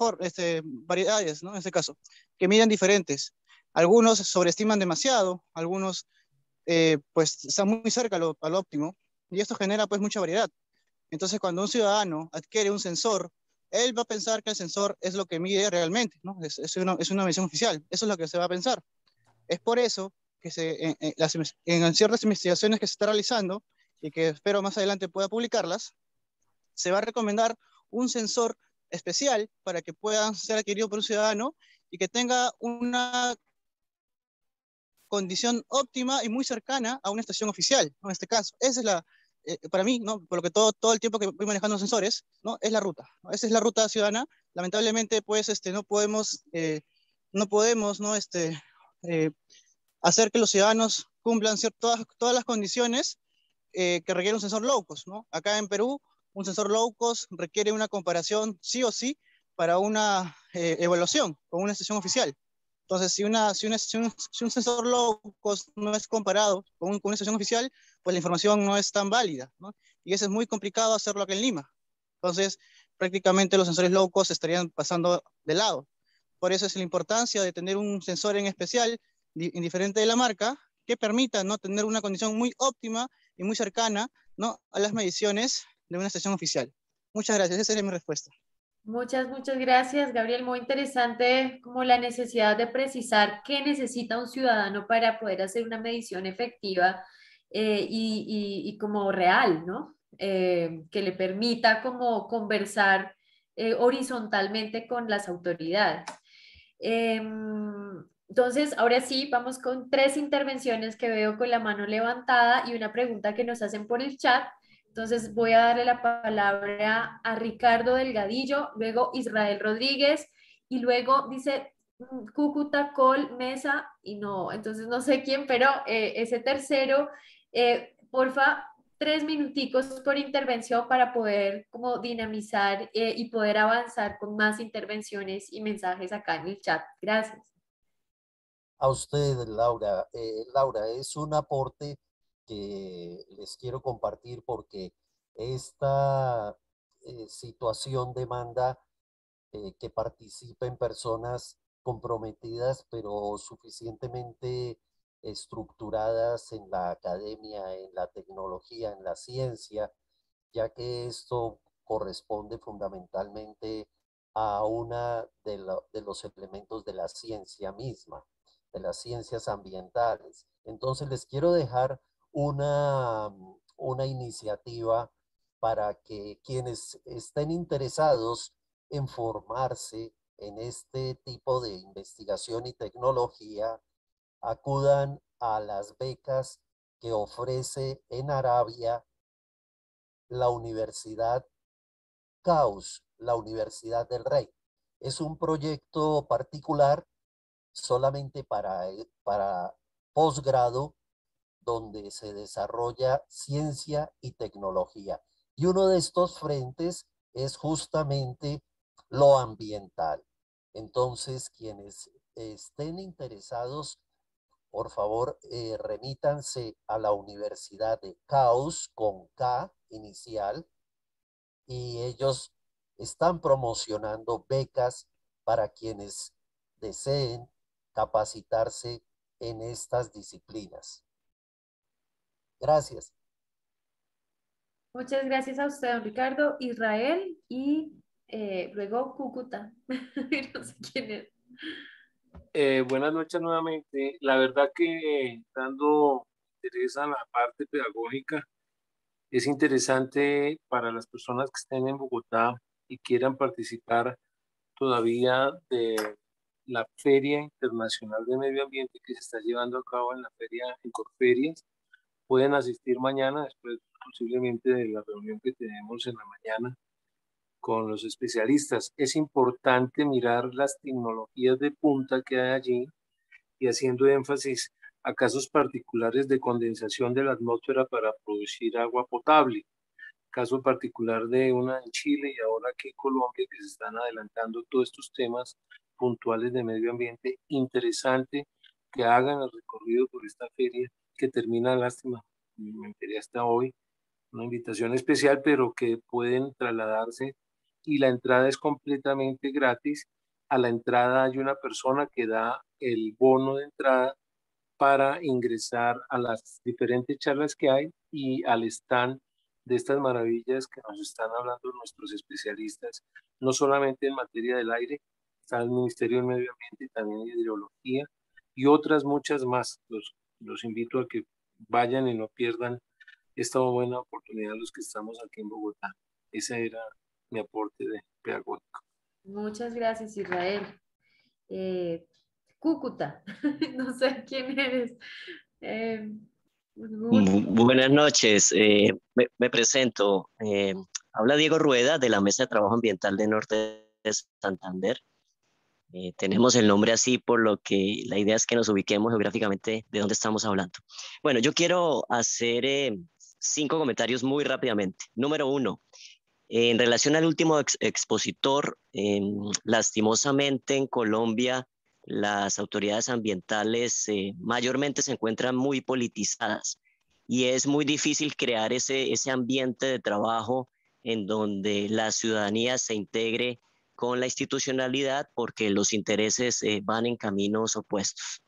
variedades, ¿no? En este caso, que midan diferentes. Algunos sobreestiman demasiado, algunos pues están muy cerca al óptimo, y esto genera pues mucha variedad. Entonces cuando un ciudadano adquiere un sensor, él va a pensar que el sensor es lo que mide realmente, ¿no? Es una medición oficial, eso es lo que se va a pensar. Es por eso que en ciertas investigaciones que se está realizando, y que espero más adelante pueda publicarlas, se va a recomendar un sensor especial para que pueda ser adquirido por un ciudadano y que tenga una condición óptima y muy cercana a una estación oficial, ¿no? En este caso. Esa es para mí, ¿no? Por lo que todo el tiempo que voy manejando sensores, ¿no? Es la ruta, ¿no? Esa es la ruta ciudadana. Lamentablemente, pues, no podemos, ¿no? Hacer que los ciudadanos cumplan todas las condiciones que requiere un sensor low cost, ¿no? Acá en Perú, un sensor low cost requiere una comparación sí o sí para una evaluación con una estación oficial. Entonces, si un sensor low cost no es comparado con una estación oficial, pues la información no es tan válida, ¿no? Y eso es muy complicado hacerlo acá en Lima. Entonces, prácticamente los sensores low cost estarían pasando de lado. Por eso es la importancia de tener un sensor en especial, indiferente de la marca, que permita, ¿no? Tener una condición muy óptima y muy cercana, ¿no? A las mediciones de una estación oficial. Muchas gracias, esa sería mi respuesta. Muchas gracias, Gabriel. Muy interesante como la necesidad de precisar qué necesita un ciudadano para poder hacer una medición efectiva y como real, ¿no? Que le permita como conversar horizontalmente con las autoridades. Entonces, ahora sí, vamos con 3 intervenciones que veo con la mano levantada y una pregunta que nos hacen por el chat. Entonces, voy a darle la palabra a Ricardo Delgadillo, luego Israel Rodríguez y luego dice Cúcuta, Col, Mesa y no, entonces no sé quién, pero ese tercero, porfa, 3 minuticos por intervención para poder como dinamizar y poder avanzar con más intervenciones y mensajes acá en el chat. Gracias. A usted, Laura. Laura, es un aporte que les quiero compartir porque esta situación demanda que participen personas comprometidas, pero suficientemente estructuradas en la academia, en la tecnología, en la ciencia, ya que esto corresponde fundamentalmente a una de los elementos de la ciencia misma, de las ciencias ambientales. Entonces les quiero dejar una iniciativa para que quienes estén interesados en formarse en este tipo de investigación y tecnología acudan a las becas que ofrece en Arabia la Universidad CAUS, la Universidad del Rey. Es un proyecto particular solamente para posgrado donde se desarrolla ciencia y tecnología. Y uno de estos frentes es justamente lo ambiental. Entonces, quienes estén interesados por favor, remítanse a la Universidad de Caus, con K inicial, y ellos están promocionando becas para quienes deseen capacitarse en estas disciplinas. Gracias. Muchas gracias a usted, don Ricardo. Israel y luego Cúcuta. No sé quién es. Buenas noches nuevamente. La verdad que dando interés a la parte pedagógica, es interesante para las personas que estén en Bogotá y quieran participar todavía de la Feria Internacional de Medio Ambiente que se está llevando a cabo en la feria, en Corferias. Pueden asistir mañana, después posiblemente de la reunión que tenemos en la mañana con los especialistas. Es importante mirar las tecnologías de punta que hay allí y haciendo énfasis a casos particulares de condensación de la atmósfera para producir agua potable. Caso particular de una en Chile y ahora aquí en Colombia, que se están adelantando todos estos temas puntuales de medio ambiente. Interesante que hagan el recorrido por esta feria que termina, lástima, me enteré hasta hoy, una invitación especial, pero que pueden trasladarse y la entrada es completamente gratis. A la entrada hay una persona que da el bono de entrada para ingresar a las diferentes charlas que hay y al stand de estas maravillas que nos están hablando nuestros especialistas, no solamente en materia del aire, está el Ministerio del Medio Ambiente, también de hidrología y otras muchas más. Los invito a que vayan y no pierdan esta buena oportunidad los que estamos aquí en Bogotá. Ese era mi aporte de pedagógico. Muchas gracias, Israel. Cúcuta, no sé quién eres. Buenas noches, me presento. Habla Diego Rueda de la Mesa de Trabajo Ambiental de Norte de Santander. Tenemos el nombre así por lo que la idea es que nos ubiquemos geográficamente de dónde estamos hablando. Bueno, yo quiero hacer 5 comentarios muy rápidamente. Número 1, en relación al último expositor, lastimosamente en Colombia las autoridades ambientales mayormente se encuentran muy politizadas y es muy difícil crear ese ambiente de trabajo en donde la ciudadanía se integre con la institucionalidad porque los intereses van en caminos opuestos.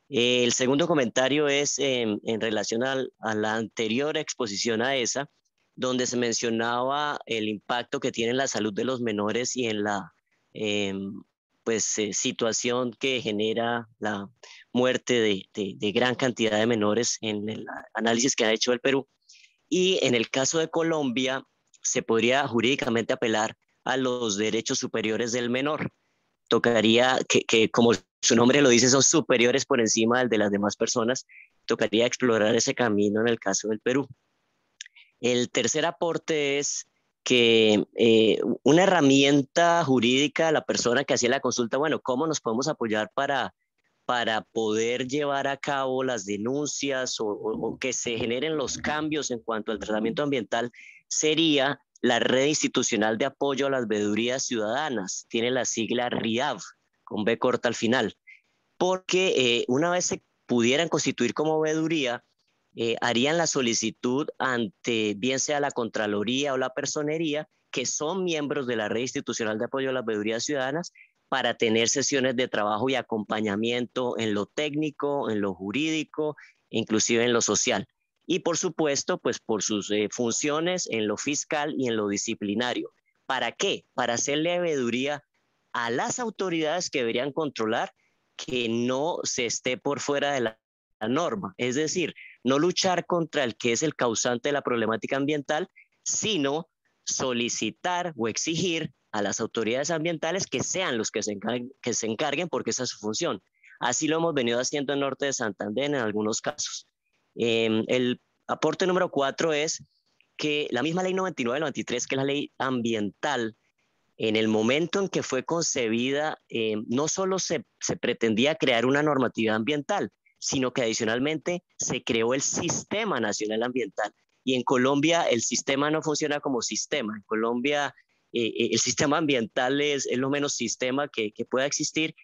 El segundo comentario es en relación a la anterior exposición a esa, donde se mencionaba el impacto que tiene en la salud de los menores y en la situación que genera la muerte de gran cantidad de menores en el análisis que ha hecho el Perú. Y en el caso de Colombia, se podría jurídicamente apelar a los derechos superiores del menor. Tocaría que como su nombre lo dice, son superiores por encima del de las demás personas. Tocaría explorar ese camino en el caso del Perú. El tercer aporte es que una herramienta jurídica, la persona que hacía la consulta, bueno, ¿cómo nos podemos apoyar para poder llevar a cabo las denuncias o que se generen los cambios en cuanto al tratamiento ambiental? Sería la Red Institucional de Apoyo a las Veedurías Ciudadanas, tiene la sigla RIAV, con B corta al final, porque una vez se pudieran constituir como veeduría, harían la solicitud ante bien sea la Contraloría o la Personería, que son miembros de la Red Institucional de Apoyo a las Veedurías Ciudadanas, para tener sesiones de trabajo y acompañamiento en lo técnico, en lo jurídico, inclusive en lo social. Y por supuesto, pues por sus funciones en lo fiscal y en lo disciplinario. ¿Para qué? Para hacerle veeduría a las autoridades que deberían controlar que no se esté por fuera de la norma. Es decir, no luchar contra el que es el causante de la problemática ambiental, sino solicitar o exigir a las autoridades ambientales que sean los que se encarguen porque esa es su función. Así lo hemos venido haciendo en Norte de Santander en algunos casos. El aporte número 4 es que la misma ley 99/93, que es la ley ambiental, en el momento en que fue concebida, no solo se pretendía crear una normatividad ambiental, sino que adicionalmente se creó el Sistema Nacional Ambiental. Y en Colombia el sistema no funciona como sistema. En Colombia el sistema ambiental es lo menos sistema que pueda existir,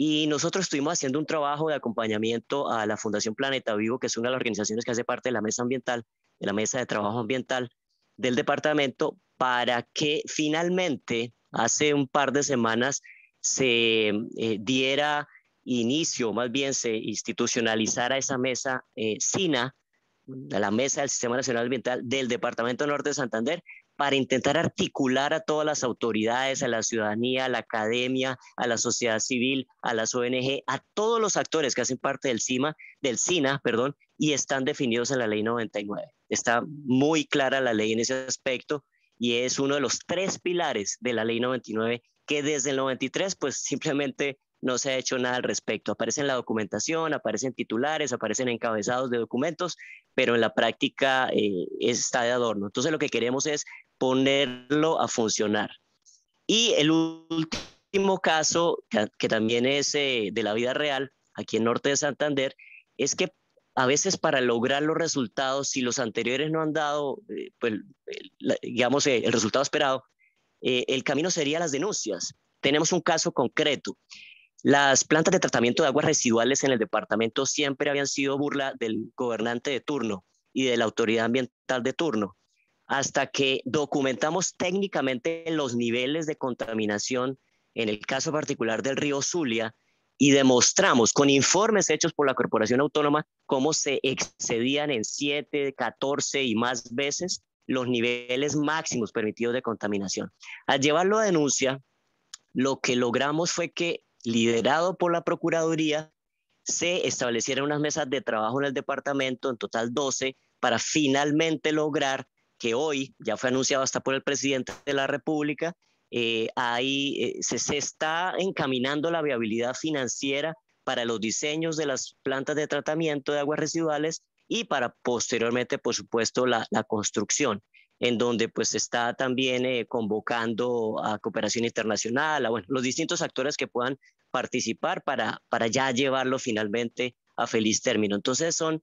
Y nosotros estuvimos haciendo un trabajo de acompañamiento a la Fundación Planeta Vivo, que es una de las organizaciones que hace parte de la mesa ambiental, de la mesa de trabajo ambiental del departamento, para que finalmente hace un par de semanas se diera inicio, más bien se institucionalizara esa mesa SINA, la Mesa del Sistema Nacional Ambiental del Departamento Norte de Santander, para intentar articular a todas las autoridades, a la ciudadanía, a la academia, a la sociedad civil, a las ONG, a todos los actores que hacen parte del SINA, perdón, y están definidos en la Ley 99. Está muy clara la ley en ese aspecto y es uno de los 3 pilares de la Ley 99 que desde el 93 pues simplemente no se ha hecho nada al respecto. Aparece en la documentación, aparecen titulares, aparecen encabezados de documentos, pero en la práctica está de adorno. Entonces lo que queremos es ponerlo a funcionar. Y el último caso, que también es de la vida real, aquí en Norte de Santander, es que a veces para lograr los resultados, si los anteriores no han dado, pues, digamos, el resultado esperado, el camino sería las denuncias. Tenemos un caso concreto. Las plantas de tratamiento de aguas residuales en el departamento siempre habían sido burla del gobernante de turno y de la autoridad ambiental de turno, hasta que documentamos técnicamente los niveles de contaminación en el caso particular del río Zulia y demostramos con informes hechos por la Corporación Autónoma cómo se excedían en 7, 14 y más veces los niveles máximos permitidos de contaminación. Al llevarlo a denuncia, lo que logramos fue que, liderado por la Procuraduría, se establecieron unas mesas de trabajo en el departamento, en total 12, para finalmente lograr que hoy, ya fue anunciado hasta por el presidente de la República, se está encaminando la viabilidad financiera para los diseños de las plantas de tratamiento de aguas residuales y para posteriormente, por supuesto, la construcción, en donde pues está también convocando a cooperación internacional, a los distintos actores que puedan participar para ya llevarlo finalmente a feliz término. Entonces son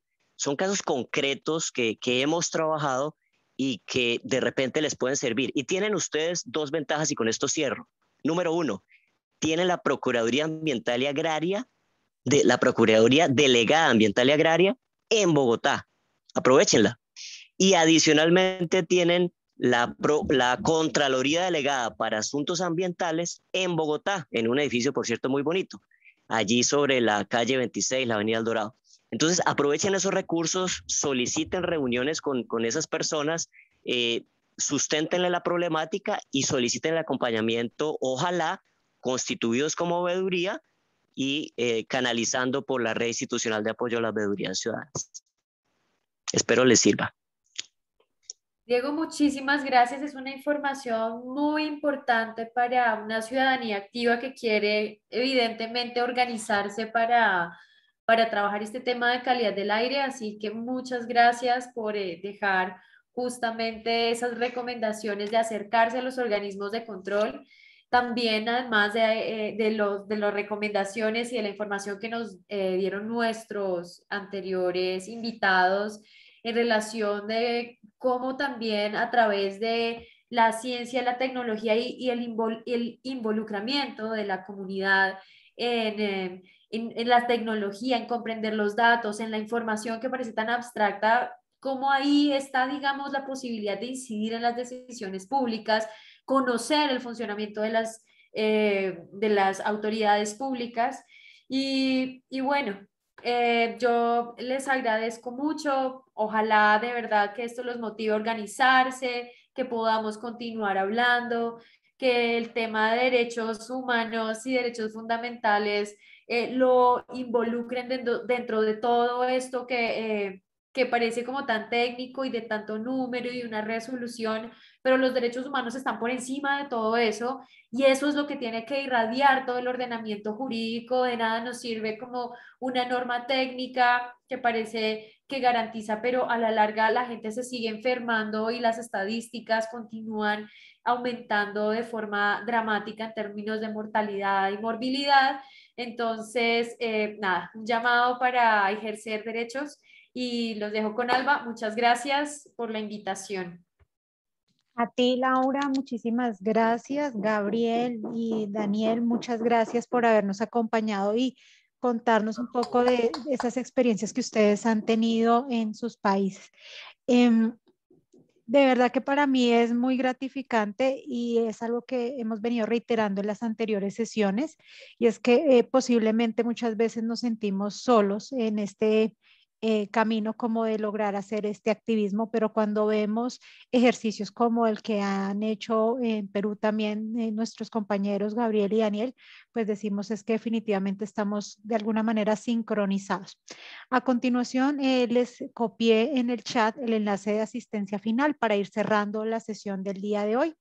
casos concretos que hemos trabajado y que de repente les pueden servir. Y tienen ustedes 2 ventajas y con esto cierro. Número 1, tienen la Procuraduría Ambiental y Agraria, la Procuraduría Delegada Ambiental y Agraria en Bogotá. Aprovechenla. Y adicionalmente tienen la Contraloría Delegada para Asuntos Ambientales en Bogotá, en un edificio, por cierto, muy bonito, allí sobre la calle 26, la avenida El Dorado. Entonces, aprovechen esos recursos, soliciten reuniones con esas personas, susténtenle la problemática y soliciten el acompañamiento, ojalá constituidos como veeduría y canalizando por la red institucional de apoyo a las veedurías ciudadanas. Espero les sirva. Diego, muchísimas gracias. Es una información muy importante para una ciudadanía activa que quiere evidentemente organizarse para trabajar este tema de calidad del aire. Así que muchas gracias por dejar justamente esas recomendaciones de acercarse a los organismos de control. También, además de las recomendaciones y de la información que nos dieron nuestros anteriores invitados en relación de cómo también a través de la ciencia, la tecnología y el involucramiento de la comunidad en la tecnología, en comprender los datos, en la información que parece tan abstracta, cómo ahí está, digamos, la posibilidad de incidir en las decisiones públicas, conocer el funcionamiento de las autoridades públicas. Y bueno, yo les agradezco mucho. Ojalá de verdad que esto los motive a organizarse, que podamos continuar hablando, que el tema de derechos humanos y derechos fundamentales lo involucren dentro de todo esto que parece como tan técnico y de tanto número y una resolución, pero los derechos humanos están por encima de todo eso y eso es lo que tiene que irradiar todo el ordenamiento jurídico. De nada nos sirve como una norma técnica que parece que garantiza, pero a la larga la gente se sigue enfermando y las estadísticas continúan aumentando de forma dramática en términos de mortalidad y morbilidad. Entonces, nada, un llamado para ejercer derechos y los dejo con Alba. Muchas gracias por la invitación. A ti, Laura, muchísimas gracias. Gabriel y Daniel, muchas gracias por habernos acompañado y contarnos un poco de esas experiencias que ustedes han tenido en sus países. Em, de verdad que para mí es muy gratificante y es algo que hemos venido reiterando en las anteriores sesiones, y es que posiblemente muchas veces nos sentimos solos en este camino como de lograr hacer este activismo, pero cuando vemos ejercicios como el que han hecho en Perú también nuestros compañeros Gabriel y Daniel, pues decimos es que definitivamente estamos de alguna manera sincronizados. A continuación, les copié en el chat el enlace de asistencia final para ir cerrando la sesión del día de hoy.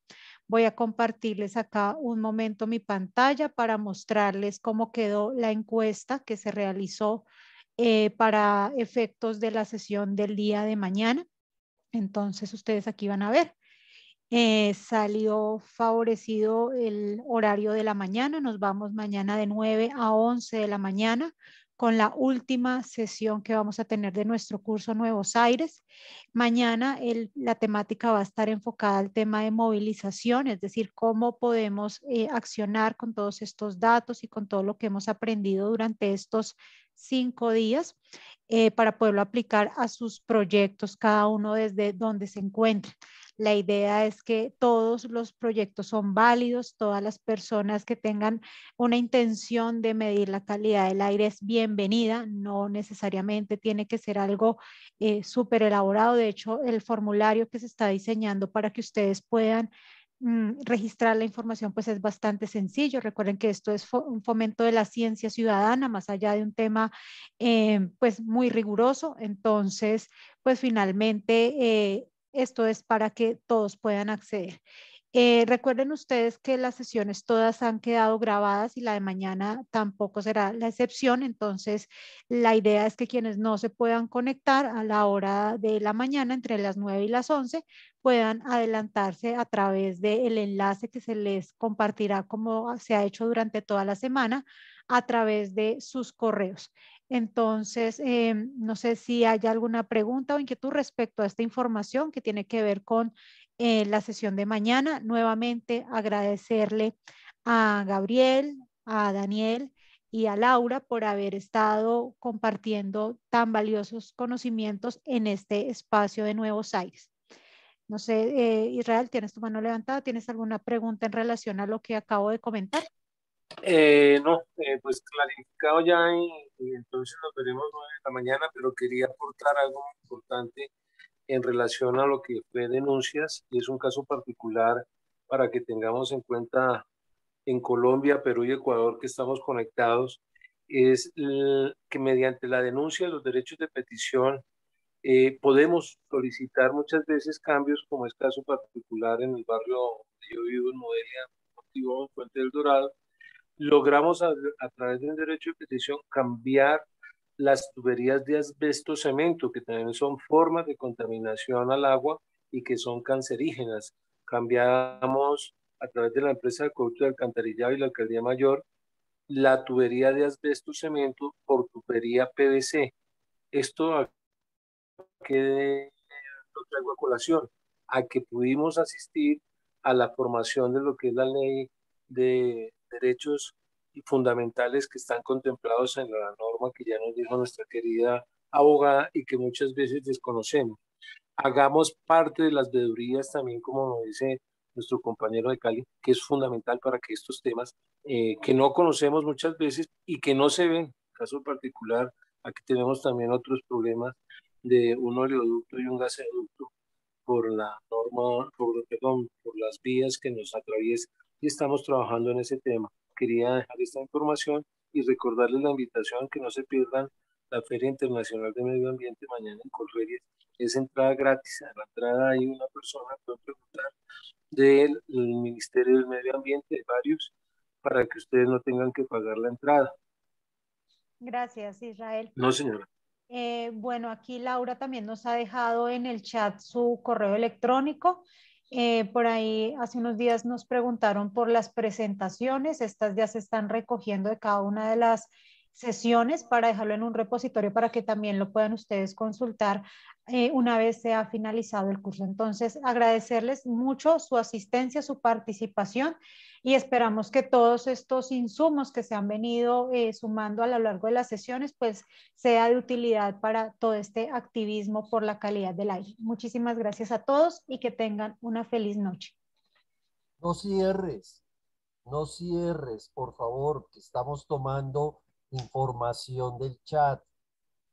Voy a compartirles acá un momento mi pantalla para mostrarles cómo quedó la encuesta que se realizó para efectos de la sesión del día de mañana. Entonces, ustedes aquí van a ver. Salió favorecido el horario de la mañana. Nos vamos mañana de 9 a 11 de la mañana con la última sesión que vamos a tener de nuestro curso Nuevos Aires. Mañana la temática va a estar enfocada al tema de movilización, es decir, cómo podemos accionar con todos estos datos y con todo lo que hemos aprendido durante estos 5 días para poderlo aplicar a sus proyectos, cada uno desde donde se encuentre. La idea es que todos los proyectos son válidos, todas las personas que tengan una intención de medir la calidad del aire es bienvenida, no necesariamente tiene que ser algo súper elaborado. De hecho, el formulario que se está diseñando para que ustedes puedan registrar la información pues es bastante sencillo. Recuerden que esto es un fomento de la ciencia ciudadana más allá de un tema pues muy riguroso. Entonces pues finalmente esto es para que todos puedan acceder. Recuerden ustedes que las sesiones todas han quedado grabadas y la de mañana tampoco será la excepción. Entonces, la idea es que quienes no se puedan conectar a la hora de la mañana, entre las 9 y las 11, puedan adelantarse a través del enlace que se les compartirá como se ha hecho durante toda la semana a través de sus correos. Entonces, no sé si hay alguna pregunta o inquietud respecto a esta información que tiene que ver con la sesión de mañana. Nuevamente agradecerle a Gabriel, a Daniel y a Laura por haber estado compartiendo tan valiosos conocimientos en este espacio de Nuevos Aires. No sé, Israel, ¿tienes tu mano levantada? ¿Tienes alguna pregunta en relación a lo que acabo de comentar? No, pues clarificado ya y entonces nos veremos 9 de la mañana, pero quería aportar algo muy importante en relación a lo que fue denuncias, y es un caso particular para que tengamos en cuenta en Colombia, Perú y Ecuador que estamos conectados, es que mediante la denuncia de los derechos de petición podemos solicitar muchas veces cambios, como es caso particular en el barrio donde yo vivo, en Modelia, en Fuente del Dorado. Logramos a través de un derecho de petición cambiar las tuberías de asbesto cemento, que también son formas de contaminación al agua y que son cancerígenas. Cambiamos a través de la empresa de acueducto de alcantarillado y la alcaldía mayor la tubería de asbesto cemento por tubería PVC. Esto que lo traigo a colación, a que pudimos asistir a la formación de lo que es la ley de derechos fundamentales que están contemplados en la norma que ya nos dijo nuestra querida abogada y que muchas veces desconocemos. Hagamos parte de las veedurías también, como nos dice nuestro compañero de Cali, que es fundamental para que estos temas que no conocemos muchas veces y que no se ven, caso particular, aquí tenemos también otros problemas de un oleoducto y un gasoducto por la norma, por las vías que nos atraviesan, y estamos trabajando en ese tema. Quería dejar esta información y recordarles la invitación, que no se pierdan la Feria Internacional de Medio Ambiente mañana en Colferries. Es entrada gratis. A la entrada hay una persona que puede preguntar del Ministerio del Medio Ambiente, de varios, para que ustedes no tengan que pagar la entrada. Gracias, Israel. No, señora. Bueno, aquí Laura también nos ha dejado en el chat su correo electrónico. Por ahí hace unos días nos preguntaron por las presentaciones. Estas ya se están recogiendo de cada una de las sesiones para dejarlo en un repositorio para que también lo puedan ustedes consultar una vez se ha finalizado el curso. Entonces, agradecerles mucho su asistencia, su participación y esperamos que todos estos insumos que se han venido sumando a lo largo de las sesiones, pues sea de utilidad para todo este activismo por la calidad del aire. Muchísimas gracias a todos y que tengan una feliz noche. No cierres, por favor, que estamos tomando información del chat.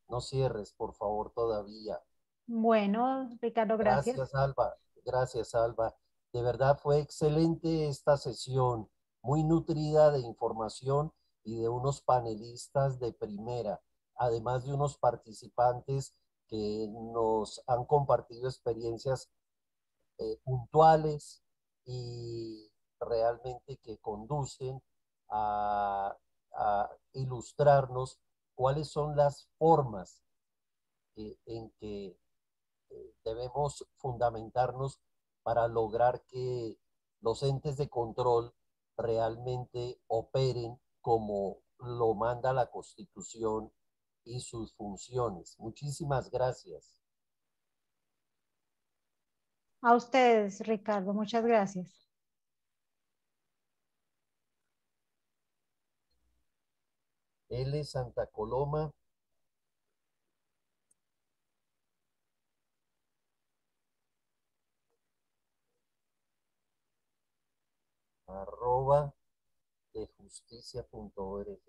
No cierres, por favor, todavía. Bueno, Ricardo, gracias. Gracias, Alba. Gracias, Alba. De verdad fue excelente esta sesión, muy nutrida de información y de unos panelistas de primera, además de unos participantes que nos han compartido experiencias puntuales y realmente que conducen a ilustrarnos cuáles son las formas en que debemos fundamentarnos para lograr que los entes de control realmente operen como lo manda la Constitución y sus funciones. Muchísimas gracias. A ustedes, Ricardo, muchas gracias. L. Santa Coloma. @dejusticia.org.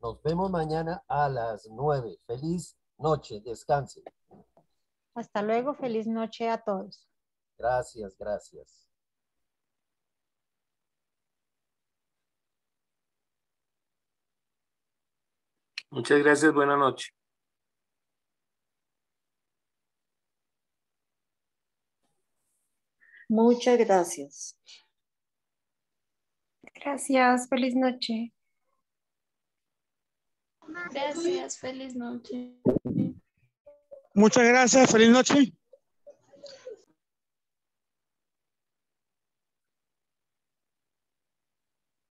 Nos vemos mañana a las 9. Feliz noche, descansen. Hasta luego, feliz noche a todos. Gracias, gracias. Muchas gracias, buena noche. Muchas gracias. Gracias, feliz noche. Gracias, feliz noche. Muchas gracias, feliz noche.